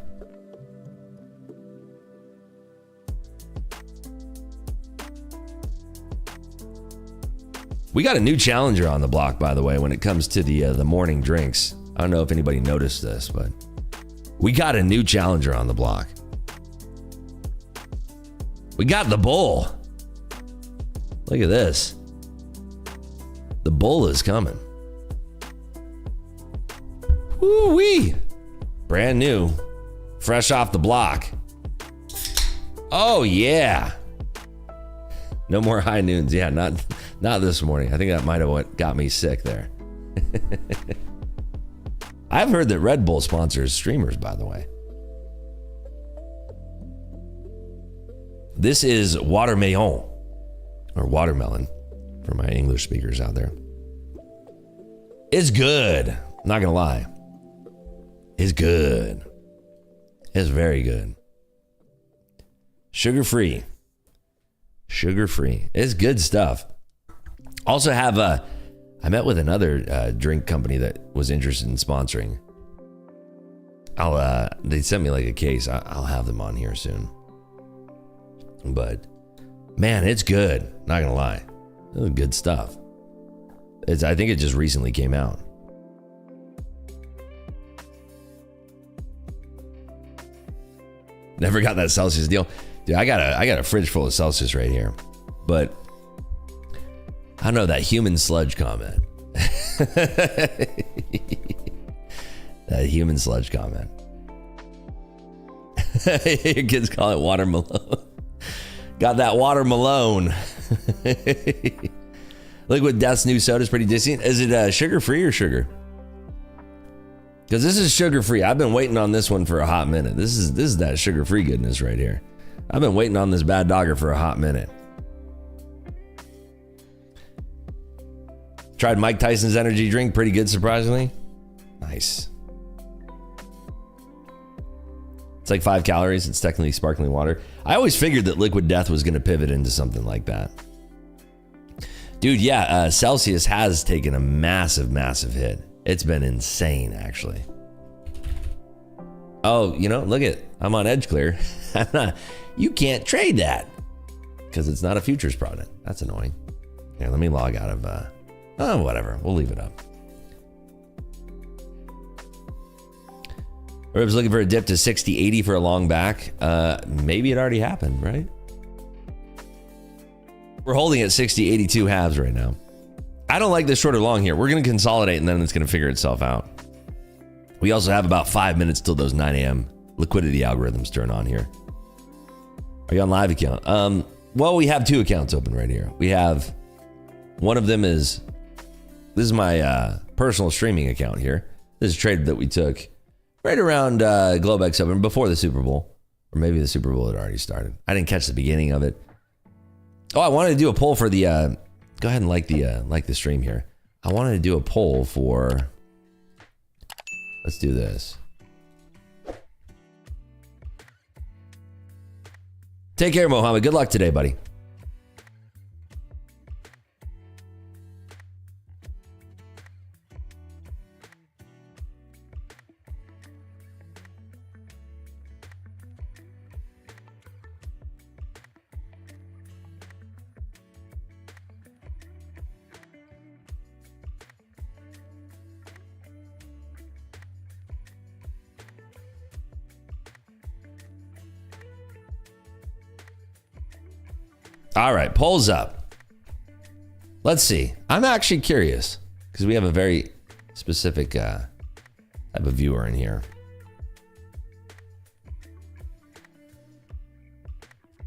We got a new challenger on the block, by the way, when it comes to the morning drinks. I don't know if anybody noticed this, but we got a new challenger on the block. We got the bull. Look at this. The bull is coming. Woo-wee. Brand new. Fresh off the block. Oh, yeah. No more high noons. Yeah, not this morning. I think that might have what got me sick there. I've heard that Red Bull sponsors streamers, by the way. This is watermelon, or watermelon, for my English speakers out there. It's good. Not gonna lie. It's good. It's very good. Sugar-free. Sugar-free. It's good stuff. Also have I met with another drink company that was interested in sponsoring. They sent me like a case. I'll have them on here soon. But man, it's good. Not gonna lie, it's good stuff. I think it just recently came out. Never got that Celsius deal, dude. I got a fridge full of Celsius right here, but I don't know that human sludge comment. That human sludge comment. Your kids call it watermelon. Got that watermelon. Liquid Death's new soda is pretty decent. Is it sugar-free or sugar? Because this is sugar-free. I've been waiting on this one for a hot minute. This is that sugar-free goodness right here. I've been waiting on this bad dogger for a hot minute. Tried Mike Tyson's energy drink. Pretty good, surprisingly. Nice. It's like 5 calories. It's technically sparkling water. I always figured that Liquid Death was going to pivot into something like that. Dude, yeah, Celsius has taken a massive, massive hit. It's been insane, actually. Oh, you know, look at, I'm on Edge Clear. You can't trade that because it's not a futures product. That's annoying. Here, let me log out of, oh, whatever. We'll leave it up. Ribs looking for a dip to 60.80 for a long back. Maybe it already happened, right? We're holding at 60.82 halves right now. I don't like this short or long here. We're going to consolidate and then it's going to figure itself out. We also have about 5 minutes till those 9 a.m. liquidity algorithms turn on here. Are you on live account? Well, we have 2 accounts open right here. We have, one of them is, this is my personal streaming account here. This is a trade that we took right around Globex Open before the Super Bowl. Or maybe the Super Bowl had already started. I didn't catch the beginning of it. Oh, I wanted to do a poll for the, go ahead and like the stream here. I wanted to do a poll for, let's do this. Take care, Mohammed. Good luck today, buddy. All right, polls up. Let's see. I'm actually curious because we have a very specific type of viewer in here.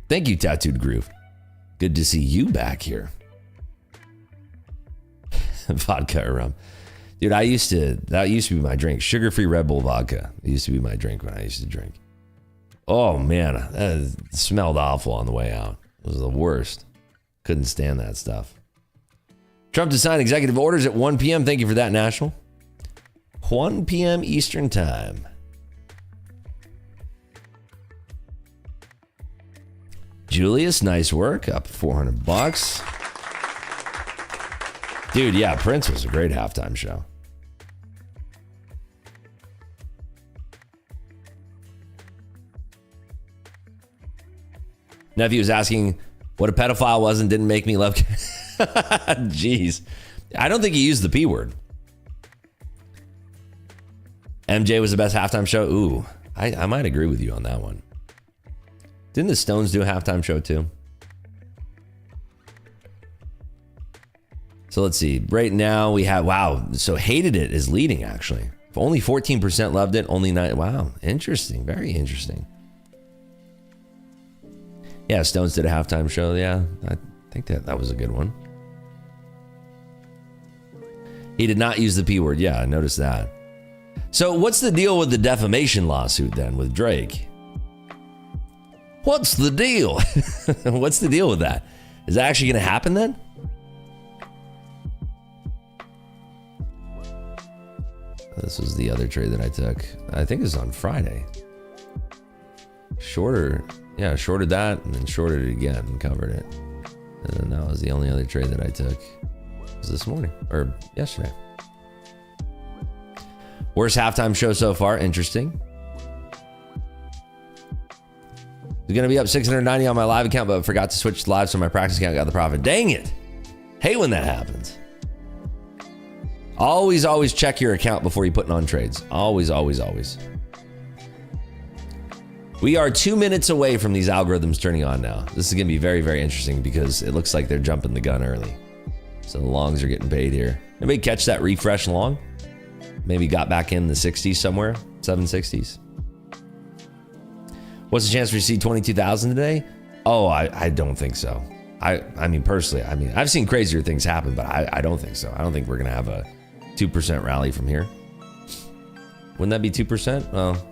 Thank you, Tattooed Groove. Good to see you back here. Vodka or rum. Dude, that used to be my drink. Sugar-free Red Bull vodka. It used to be my drink when I used to drink. Oh, man. That smelled awful on the way out. It was the worst. Couldn't stand that stuff. Trump to sign executive orders at 1 p.m. Thank you for that, National. 1 p.m. Eastern Time. Julius, nice work. Up $400. Dude, yeah, Prince was a great halftime show. Nephew was asking what a pedophile was and didn't make me love. Jeez. I don't think he used the P word. MJ was the best halftime show. Ooh, I might agree with you on that one. Didn't the Stones do a halftime show too? So let's see. Right now we have, wow. So Hated It is leading actually. Only 14% loved it. Only 9. Wow. Interesting. Very interesting. Yeah, Stones did a halftime show. Yeah, I think that was a good one. He did not use the P word. Yeah, I noticed that. So what's the deal with the defamation lawsuit then with Drake? What's the deal? What's the deal with that? Is that actually going to happen then? This was the other trade that I took. I think it was on Friday. Shorter. Yeah, shorted that and then shorted it again and covered it. And then that was the only other trade that I took. It was this morning or yesterday. Worst halftime show so far. Interesting. It's going to be up 690 on my live account, but forgot to switch to live, so my practice account got the profit. Dang it. Hate when that happens. Always check your account before you put on trades. Always. We are 2 minutes away from these algorithms turning on now. This is going to be very, very interesting because it looks like they're jumping the gun early. So the longs are getting paid here. Anybody catch that refresh long? Maybe got back in the 60s somewhere, 760s. What's the chance we see 22,000 today? Oh, I don't think so. I mean, personally, I've seen crazier things happen, but I don't think so. I don't think we're going to have a 2% rally from here. Wouldn't that be 2%? Well,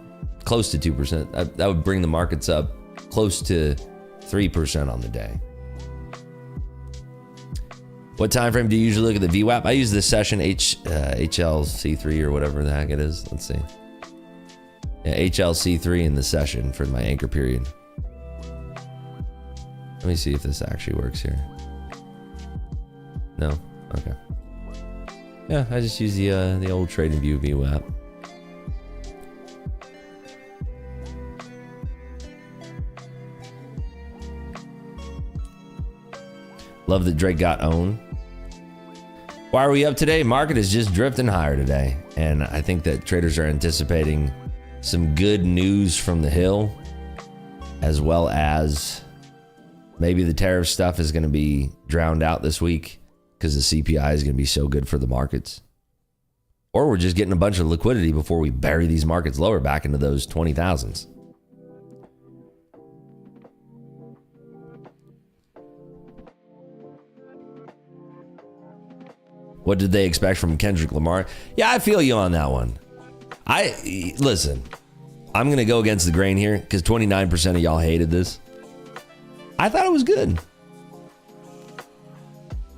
close to 2%. That would bring the markets up close to 3% on the day. What time frame do you usually look at the VWAP? I use the session HLC3 or whatever the heck it is. Let's see. Yeah, HLC3 in the session for my anchor period. Let me see if this actually works here. No? Okay. Yeah, I just use the old Trading View VWAP. Love that Drake got owned. Why are we up today? Market is just drifting higher today. And I think that traders are anticipating some good news from the Hill, as well as maybe the tariff stuff is going to be drowned out this week because the CPI is going to be so good for the markets. Or we're just getting a bunch of liquidity before we bury these markets lower back into those 20,000s. What did they expect from Kendrick Lamar? Yeah, I feel you on that one. Listen, I'm going to go against the grain here because 29% of y'all hated this. I thought it was good.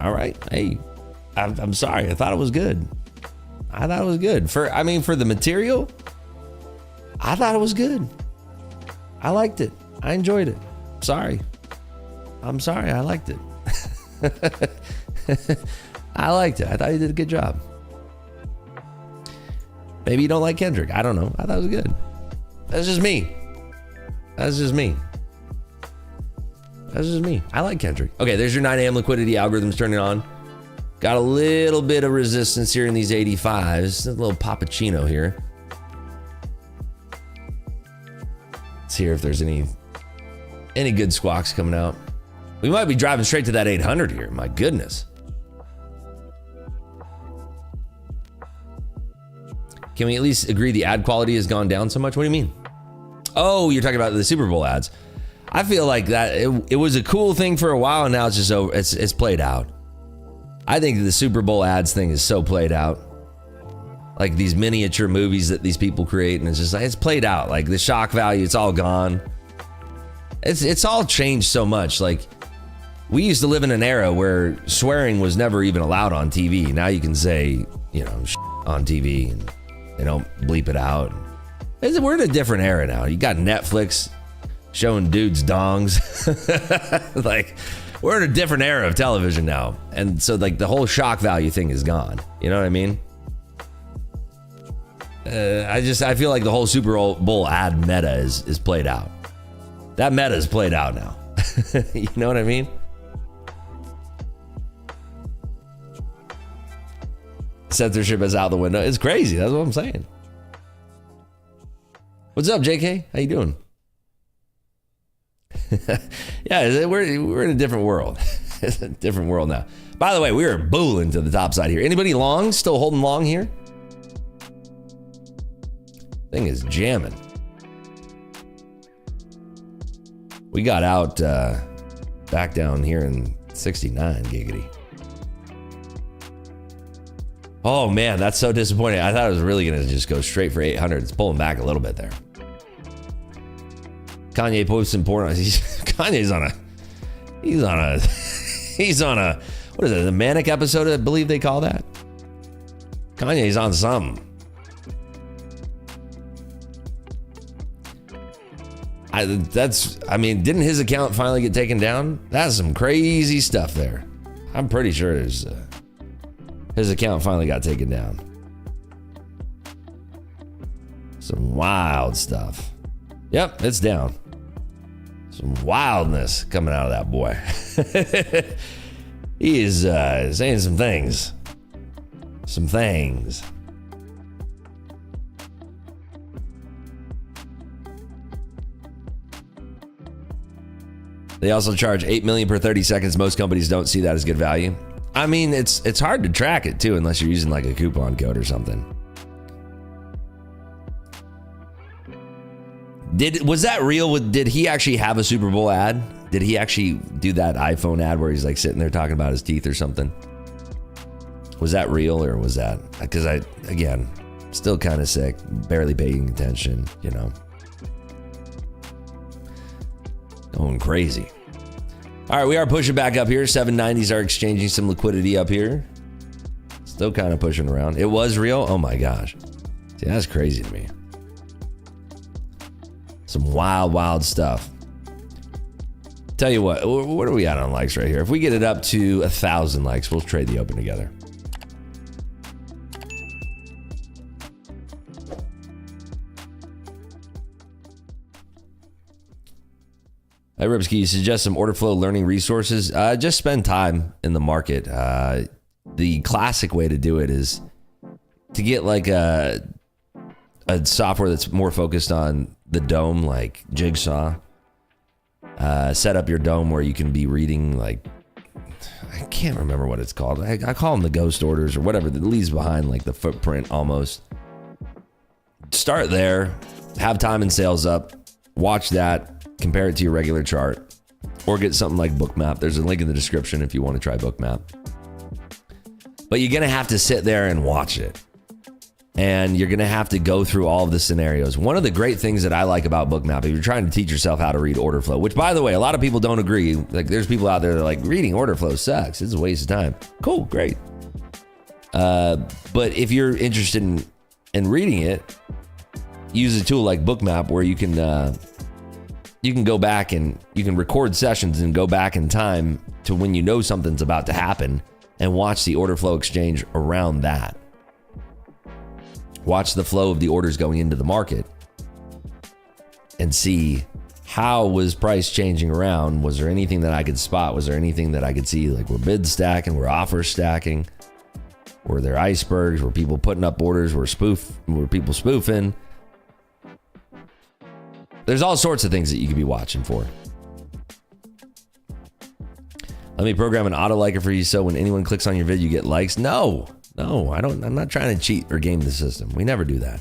All right. Hey, I'm sorry. I thought it was good. I thought it was good. For the material, I thought it was good. I liked it. I enjoyed it. Sorry. I'm sorry. I liked it. I liked it. I thought he did a good job. Maybe you don't like Kendrick. I don't know. I thought it was good. That's just me. That's just me. I like Kendrick. Okay, there's your 9 a.m. liquidity algorithms turning on. Got a little bit of resistance here in these 85s. A little Pappuccino here. Let's hear if there's any good squawks coming out. We might be driving straight to that 800 here. My goodness. Can we at least agree the ad quality has gone down so much? What do you mean? Oh, you're talking about the Super Bowl ads. I feel like that it was a cool thing for a while, and now it's just over. It's played out. I think the Super Bowl ads thing is so played out. Like these miniature movies that these people create, and it's just like it's played out. Like the shock value, it's all gone. It's all changed so much. Like we used to live in an era where swearing was never even allowed on TV. Now you can say, on TV and they don't bleep it out. We're in a different era now. You got Netflix showing dudes dongs. Like we're in a different era of television now. And so like the whole shock value thing is gone. You know what I mean? I feel like the whole Super Bowl ad meta is played out. That meta is played out now. You know what I mean? Censorship is out the window. It's crazy. That's what I'm saying. What's up, JK? How you doing? Yeah, we're in a different world. It's a different world now. By the way, we are bulling to the top side here. Anybody long? Still holding long here? Thing is jamming. We got out back down here in 69 giggity. Oh man, that's so disappointing. I thought it was really gonna just go straight for 800. It's pulling back a little bit there. Kanye posting porn. Kanye's on a what is it, the manic episode, I believe they call that. Kanye's on something. Didn't his account finally get taken down? That's some crazy stuff there. I'm pretty sure his account finally got taken down. Some wild stuff. Yep, it's down. Some wildness coming out of that boy. He is saying some things. Some things. They also charge $8 million per 30 seconds. Most companies don't see that as good value. I mean, it's hard to track it too, unless you're using like a coupon code or something. Was that real? Did he actually have a Super Bowl ad? Did he actually do that iPhone ad where he's like sitting there talking about his teeth or something? Was that real, or was that? Because again, still kind of sick, barely paying attention, you know. Going crazy. All right, we are pushing back up here. 790s are exchanging some liquidity up here. Still kind of pushing around. It was real? Oh my gosh. See, that's crazy to me. Some wild stuff. Tell you what are we at on likes right here? If we get it up to 1,000 likes, we'll trade the open together. Hey, Ribsky, you suggest some order flow learning resources? Just spend time in the market. The classic way to do it is to get like a software that's more focused on the dome, like Jigsaw. Set up your dome where you can be reading, like, I can't remember what it's called. I call them the ghost orders or whatever that leaves behind like the footprint almost. Start there, have time and sales up, watch that. Compare it to your regular chart, or get something like Bookmap. There's a link in the description if you want to try Bookmap. But you're going to have to sit there and watch it. And you're going to have to go through all of the scenarios. One of the great things that I like about Bookmap, if you're trying to teach yourself how to read order flow, which by the way, a lot of people don't agree. Like there's people out there that are like, reading order flow sucks. It's a waste of time. Cool, great. But if you're interested in reading it, use a tool like Bookmap where you can go back and you can record sessions and go back in time to when you know something's about to happen and watch the order flow exchange around that. Watch the flow of the orders going into the market and see how was price changing around. Was there anything that I could spot? Was there anything that I could see? Like, were bids stacking? Were offers stacking? Were there icebergs? Were people putting up orders? Were people spoofing? There's all sorts of things that you could be watching for. Let me program an auto liker for you so when anyone clicks on your video, you get likes. No, I'm not trying to cheat or game the system. We never do that.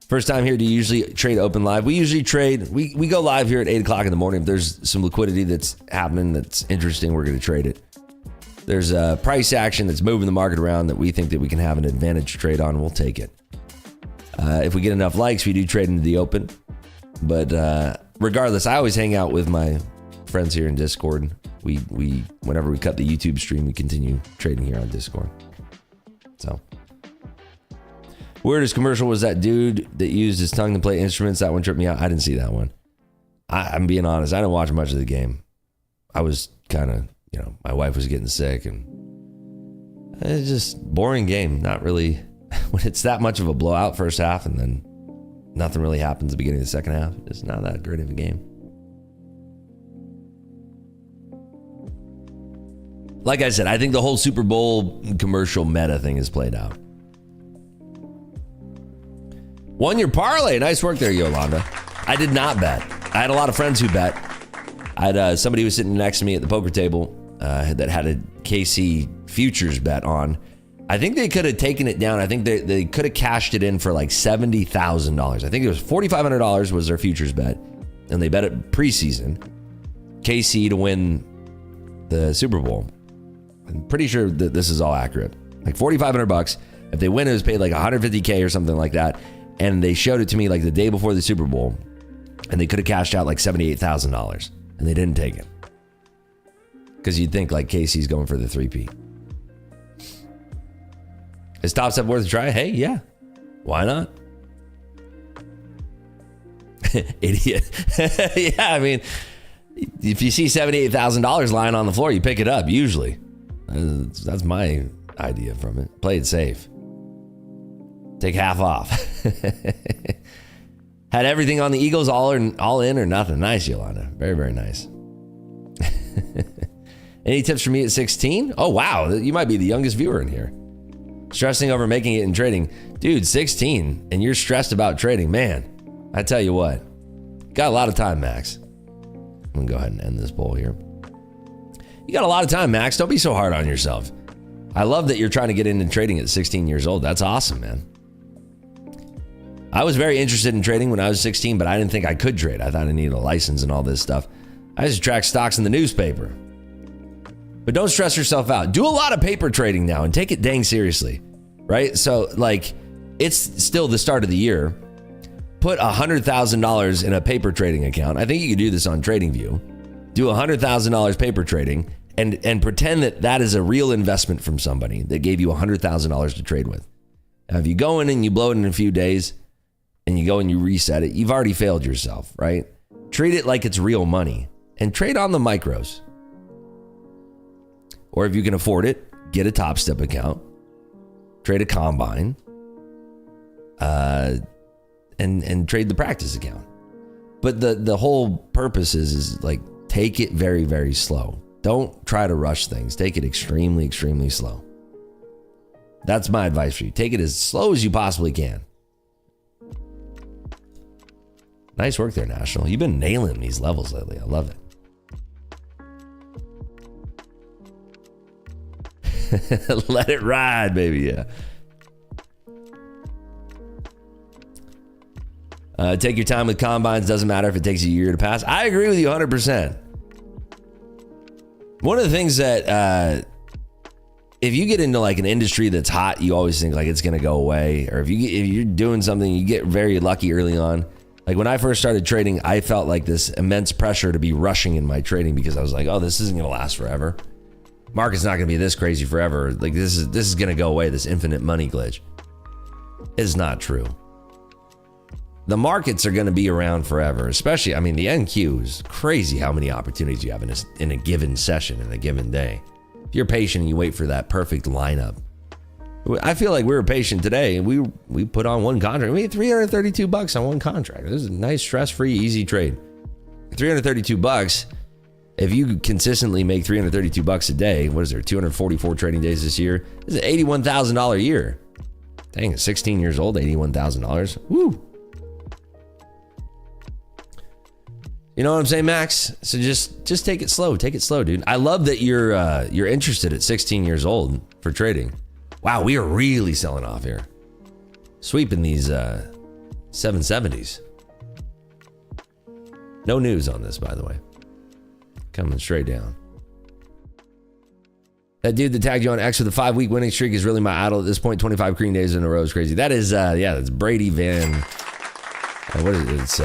First time here, do you usually trade open live? We usually trade, we go live here at 8 o'clock in the morning. If there's some liquidity that's happening that's interesting, we're going to trade it. There's a price action that's moving the market around that we think that we can have an advantage trade on, we'll take it. If we get enough likes, we do trade into the open. But regardless, I always hang out with my friends here in Discord. We whenever we cut the YouTube stream, we continue trading here on Discord. So, weirdest commercial was that dude that used his tongue to play instruments. That one tripped me out. I didn't see that one. I'm being honest. I didn't watch much of the game. I was kind of my wife was getting sick, and it's just boring game. Not really, when it's that much of a blowout first half and then nothing really happens at the beginning of the second half. It's not that great of a game. Like I said, I think the whole Super Bowl commercial meta thing is played out. Won your parlay. Nice work there, Yolanda. I did not bet. I had a lot of friends who bet. I had somebody who was sitting next to me at the poker table that had a KC futures bet on. I think they could have taken it down. I think they could have cashed it in for like $70,000. I think it was $4,500 was their futures bet. And they bet it preseason. KC to win the Super Bowl. I'm pretty sure that this is all accurate. Like $4,500. If they win, it was paid like $150K or something like that. And they showed it to me like the day before the Super Bowl. And they could have cashed out like $78,000. And they didn't take it. Because you'd think like KC's going for the 3P. Is Top Step worth a try? Hey, yeah. Why not? Idiot. Yeah, I mean, if you see $78,000 lying on the floor, you pick it up, usually. That's my idea from it. Play it safe. Take half off. Had everything on the Eagles all in or nothing. Nice, Yolanda. Very, very nice. Any tips for me at 16? Oh, wow. You might be the youngest viewer in here. Stressing over making it in trading. Dude, 16, and you're stressed about trading. Man, I tell you what. Got a lot of time, Max. I'm going to go ahead and end this poll here. You got a lot of time, Max. Don't be so hard on yourself. I love that you're trying to get into trading at 16 years old. That's awesome, man. I was very interested in trading when I was 16, but I didn't think I could trade. I thought I needed a license and all this stuff. I just track stocks in the newspaper. But don't stress yourself out. Do a lot of paper trading now and take it dang seriously, right? So like, it's still the start of the year. Put $100,000 in a paper trading account. I think you could do this on TradingView. Do $100,000 paper trading and pretend that is a real investment from somebody that gave you $100,000 to trade with. Now, if you go in and you blow it in a few days and you go and you reset it, you've already failed yourself, right? Treat it like it's real money and trade on the micros. Or if you can afford it, get a Top Step account, trade a combine, and trade the practice account. But the whole purpose is like, take it very, very slow. Don't try to rush things. Take it extremely, extremely slow. That's my advice for you. Take it as slow as you possibly can. Nice work there, National. You've been nailing these levels lately. I love it. Let it ride, baby. Yeah. Take your time with combines. Doesn't matter if it takes a year to pass. I agree with you 100%. One of the things that if you get into like an industry that's hot, you always think like it's going to go away. Or if you're doing something, you get very lucky early on. Like when I first started trading, I felt like this immense pressure to be rushing in my trading because I was like, oh, this isn't going to last forever. Market's not going to be this crazy forever. Like this is going to go away, this infinite money glitch. It's not true. The markets are going to be around forever, especially, I mean, the NQ is crazy how many opportunities you have in a given session, in a given day. If you're patient and you wait for that perfect lineup. I feel like we were patient today and we put on one contract. We had $332 on one contract. This is a nice, stress-free, easy trade. $332. If you consistently make $332 a day, what is there, 244 trading days this year? This is an $81,000 a year. Dang, 16 years old, $81,000. Woo. You know what I'm saying, Max? So just take it slow. Take it slow, dude. I love that you're interested at 16 years old for trading. Wow, we are really selling off here. Sweeping these 770s. No news on this, by the way. Coming straight down. That dude that tagged you on X with a 5-week winning streak is really my idol at this point. 25 green days in a row is crazy. That is, that's Brady Van. What is it? It's,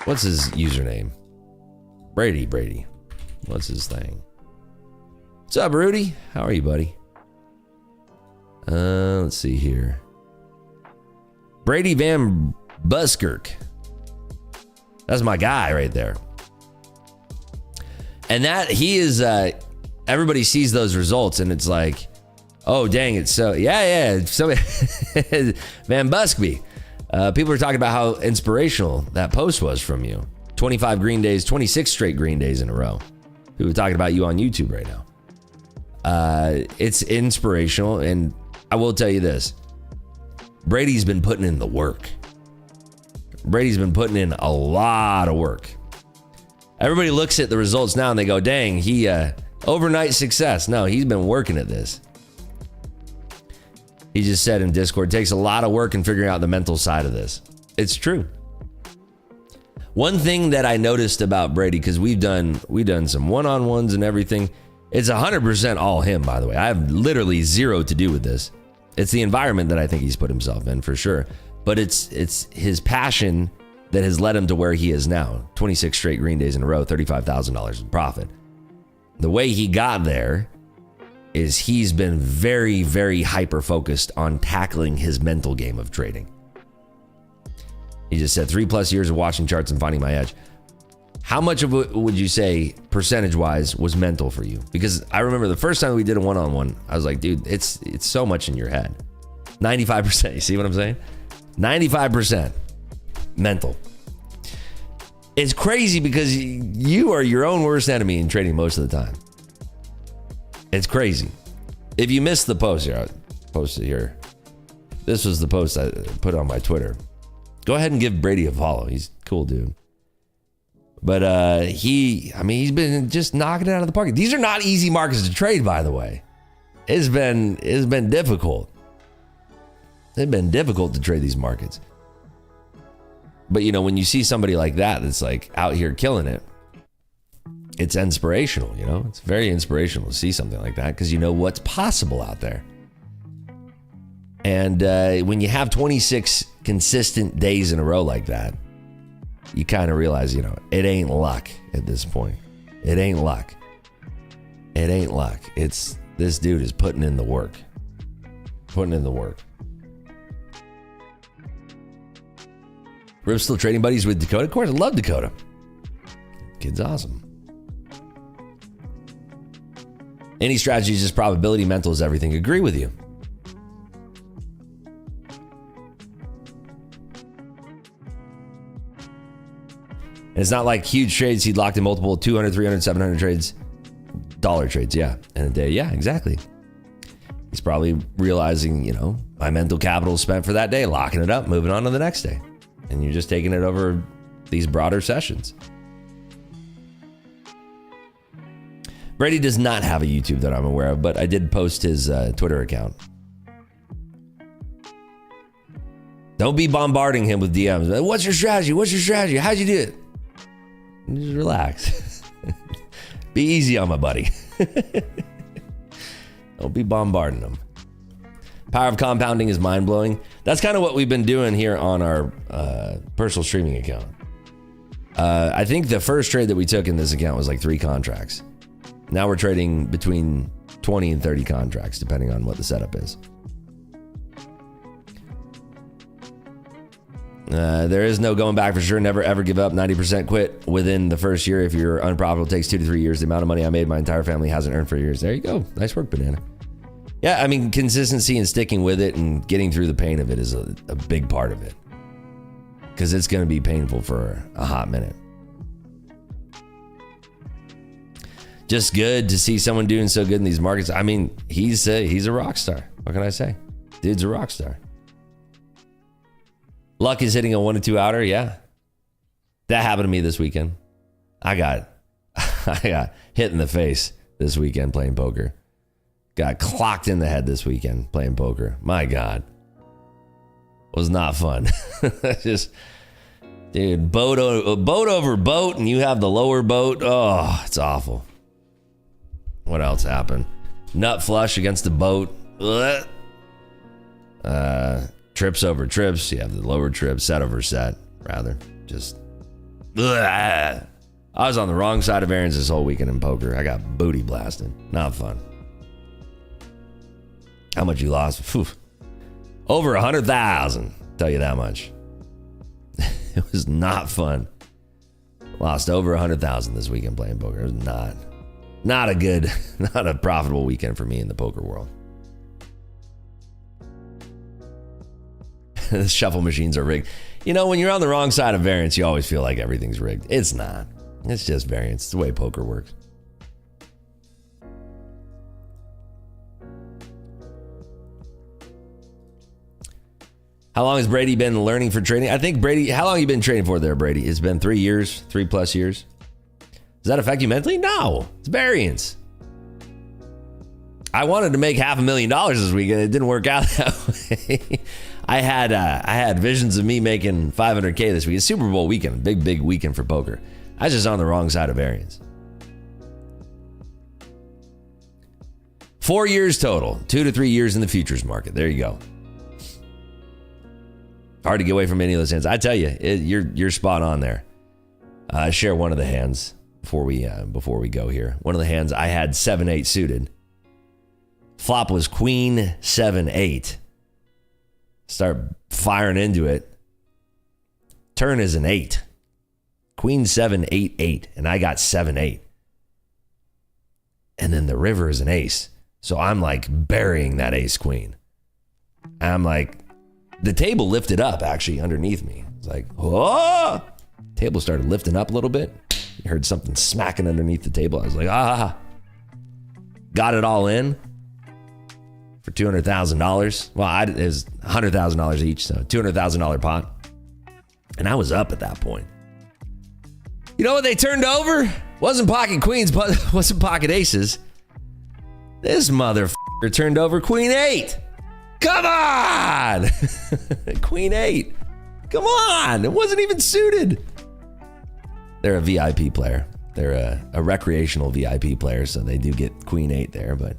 what's his username? Brady. What's his thing? What's up, Rudy? How are you, buddy? Let's see here. Brady Van Buskirk. That's my guy right there. And that he is everybody sees those results and it's like, oh, dang, it's so, yeah. So, Van Buskby. People are talking about how inspirational that post was from you. 25 green days, 26 straight green days in a row. People are talking about you on YouTube right now. It's inspirational, and I will tell you this. Brady's been putting in the work. Brady's been putting in a lot of work. Everybody looks at the results now and they go, dang, he overnight success. No, he's been working at this. He just said in Discord, it takes a lot of work in figuring out the mental side of this. It's true. One thing that I noticed about Brady, because we've done some one-on-ones and everything, it's 100% all him, by the way. I have literally zero to do with this. It's the environment that I think he's put himself in for sure. But it's his passion that has led him to where he is now. 26 straight green days in a row, $35,000 in profit. The way he got there is he's been very, very hyper-focused on tackling his mental game of trading. He just said 3+ years of watching charts and finding my edge. How much of it would you say percentage-wise was mental for you? Because I remember the first time we did a one-on-one, I was like, dude, it's so much in your head. 95%, you see what I'm saying? 95% mental. It's crazy because you are your own worst enemy in trading most of the time. It's crazy. If you missed the post here, I'll post it here. This was the post I put on my Twitter. Go ahead and give Brady a follow. He's a cool dude. But he's been just knocking it out of the park. These are not easy markets to trade, by the way. It's been difficult. It's been difficult to trade these markets. But you know, when you see somebody like that that's like out here killing it, it's inspirational, you know? It's very inspirational to see something like that because you know what's possible out there. And when you have 26 consistent days in a row like that, you kind of realize, you know, it ain't luck at this point. It ain't luck. It ain't luck. It's this dude is putting in the work. Putting in the work. We're still trading buddies with Dakota. Of course, I love Dakota. Kid's awesome. Any strategy is just probability. Mental is everything. Agree with you. And it's not like huge trades. He'd locked in multiple 200, 300, 700 trades. Dollar trades, yeah. In a day, yeah, exactly. He's probably realizing, you know, my mental capital is spent for that day, locking it up, moving on to the next day. And you're just taking it over these broader sessions. Brady does not have a YouTube that I'm aware of, but I did post his Twitter account. Don't be bombarding him with DMs. What's your strategy? What's your strategy? How'd you do it? Just relax. Be easy on my buddy. Don't be bombarding him. Power of compounding is mind-blowing. That's kind of what we've been doing here on our personal streaming account. I think the first trade that we took in this account was like 3 contracts. Now we're trading between 20 and 30 contracts, depending on what the setup is. There is no going back for sure. Never ever give up. 90% quit within the first year. If you're unprofitable, it takes 2 to 3 years. The amount of money I made, my entire family hasn't earned for years. There you go. Nice work, Banana. Yeah, I mean, consistency and sticking with it and getting through the pain of it is a big part of it. Because it's going to be painful for a hot minute. Just good to see someone doing so good in these markets. I mean, he's a rock star. What can I say? Dude's a rock star. Luck is hitting a 1 to 2 outer. Yeah. That happened to me this weekend. I got hit in the face this weekend playing poker. Got clocked in the head this weekend playing poker. My God. Was not fun. Just, dude, boat over boat and you have the lower boat. Oh, it's awful. What else happened? Nut flush against the boat. Trips over trips. You have the lower trip, set over set, rather. Just. I was on the wrong side of variance this whole weekend in poker. I got booty blasted. Not fun. How much you lost? Whew. Over 100,000. Tell you that much. It was not fun. Lost over 100,000 this weekend playing poker. It was not a profitable weekend for me in the poker world. The shuffle machines are rigged. You know, when you're on the wrong side of variance, you always feel like everything's rigged. It's not. It's just variance. It's the way poker works. How long has Brady been learning for trading? I think Brady, how long have you been trading for there, Brady? It's been 3 years, 3+ years. Does that affect you mentally? No, it's variance. I wanted to make $500,000 this weekend. It didn't work out that way. I had visions of me making $500K this week. It's Super Bowl weekend, big weekend for poker. I was just on the wrong side of variance. 4 years total, 2 to 3 years in the futures market. There you go. Hard to get away from any of those hands. I tell you, you're spot on there. I share one of the hands before we go here. One of the hands I had 7-8 suited. Flop was Queen 7-8. Start firing into it. Turn is an 8. Queen 7-8-8, and I got 7-8. And then the river is an ace. So I'm like burying that ace queen. I'm like, the table lifted up actually underneath me. It's like, oh! Table started lifting up a little bit. You heard something smacking underneath the table. I was like, got it all in. For $200,000. Well, it was $100,000 each, so $200,000 pot. And I was up at that point. You know what they turned over? Wasn't pocket queens, but wasn't pocket aces. This motherfucker turned over Queen 8. Come on! Queen 8. Come on! It wasn't even suited. They're a VIP player. They're a recreational VIP player, so they do get Queen 8 there, but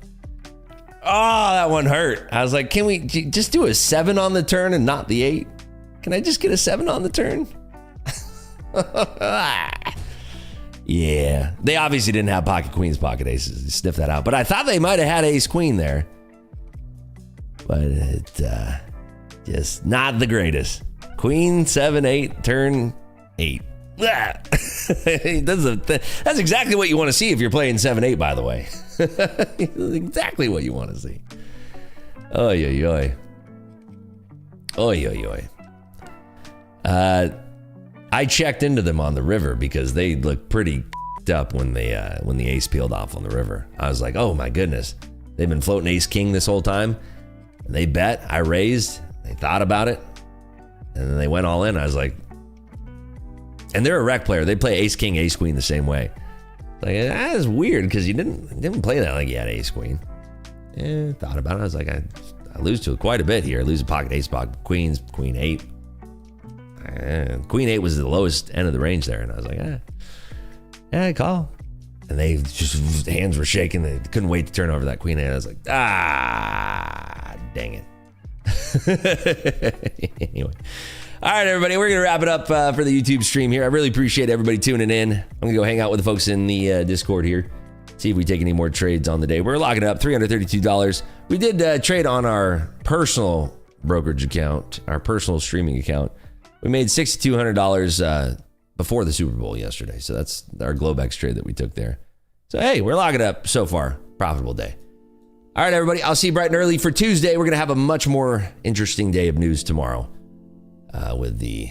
oh, that one hurt. I was like, can we just do a 7 on the turn and not the 8? Can I just get a 7 on the turn? Yeah. They obviously didn't have pocket queens, pocket aces. Sniff that out. But I thought they might have had ace queen there. But it just not the greatest. Queen 7-8, turn 8. That's exactly what you want to see if you're playing 7-8, by the way. Exactly what you want to see. Oy, oy, oy. Oy, oy, oy. I checked into them on the river because they looked pretty up when the ace peeled off on the river. I was like, oh my goodness. They've been floating ace king this whole time. And they bet, I raised, they thought about it, and then they went all in. I was like, and they're a rec player. They play ace king, ace queen the same way. Like, that is weird because you didn't play that like you had ace queen. Yeah, thought about it. I was like, I lose to it quite a bit here. I lose a pocket ace, pocket queens, Queen 8. Queen 8 was the lowest end of the range there, and I was like, yeah, I call. And they just, hands were shaking. They couldn't wait to turn over that Queen 8. I was like, dang it. Anyway. All right, everybody, we're going to wrap it up for the YouTube stream here. I really appreciate everybody tuning in. I'm going to go hang out with the folks in the Discord here, see if we take any more trades on the day. We're locking it up, $332. We did trade on our personal brokerage account, our personal streaming account. We made $6,200 before the Super Bowl yesterday. So that's our Globex trade that we took there. So, hey, we're locking it up so far. Profitable day. All right, everybody, I'll see you bright and early for Tuesday. We're going to have a much more interesting day of news tomorrow. With the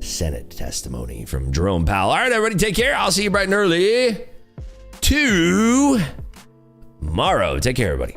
Senate testimony from Jerome Powell. All right, everybody, take care. I'll see you bright and early tomorrow. Take care, everybody.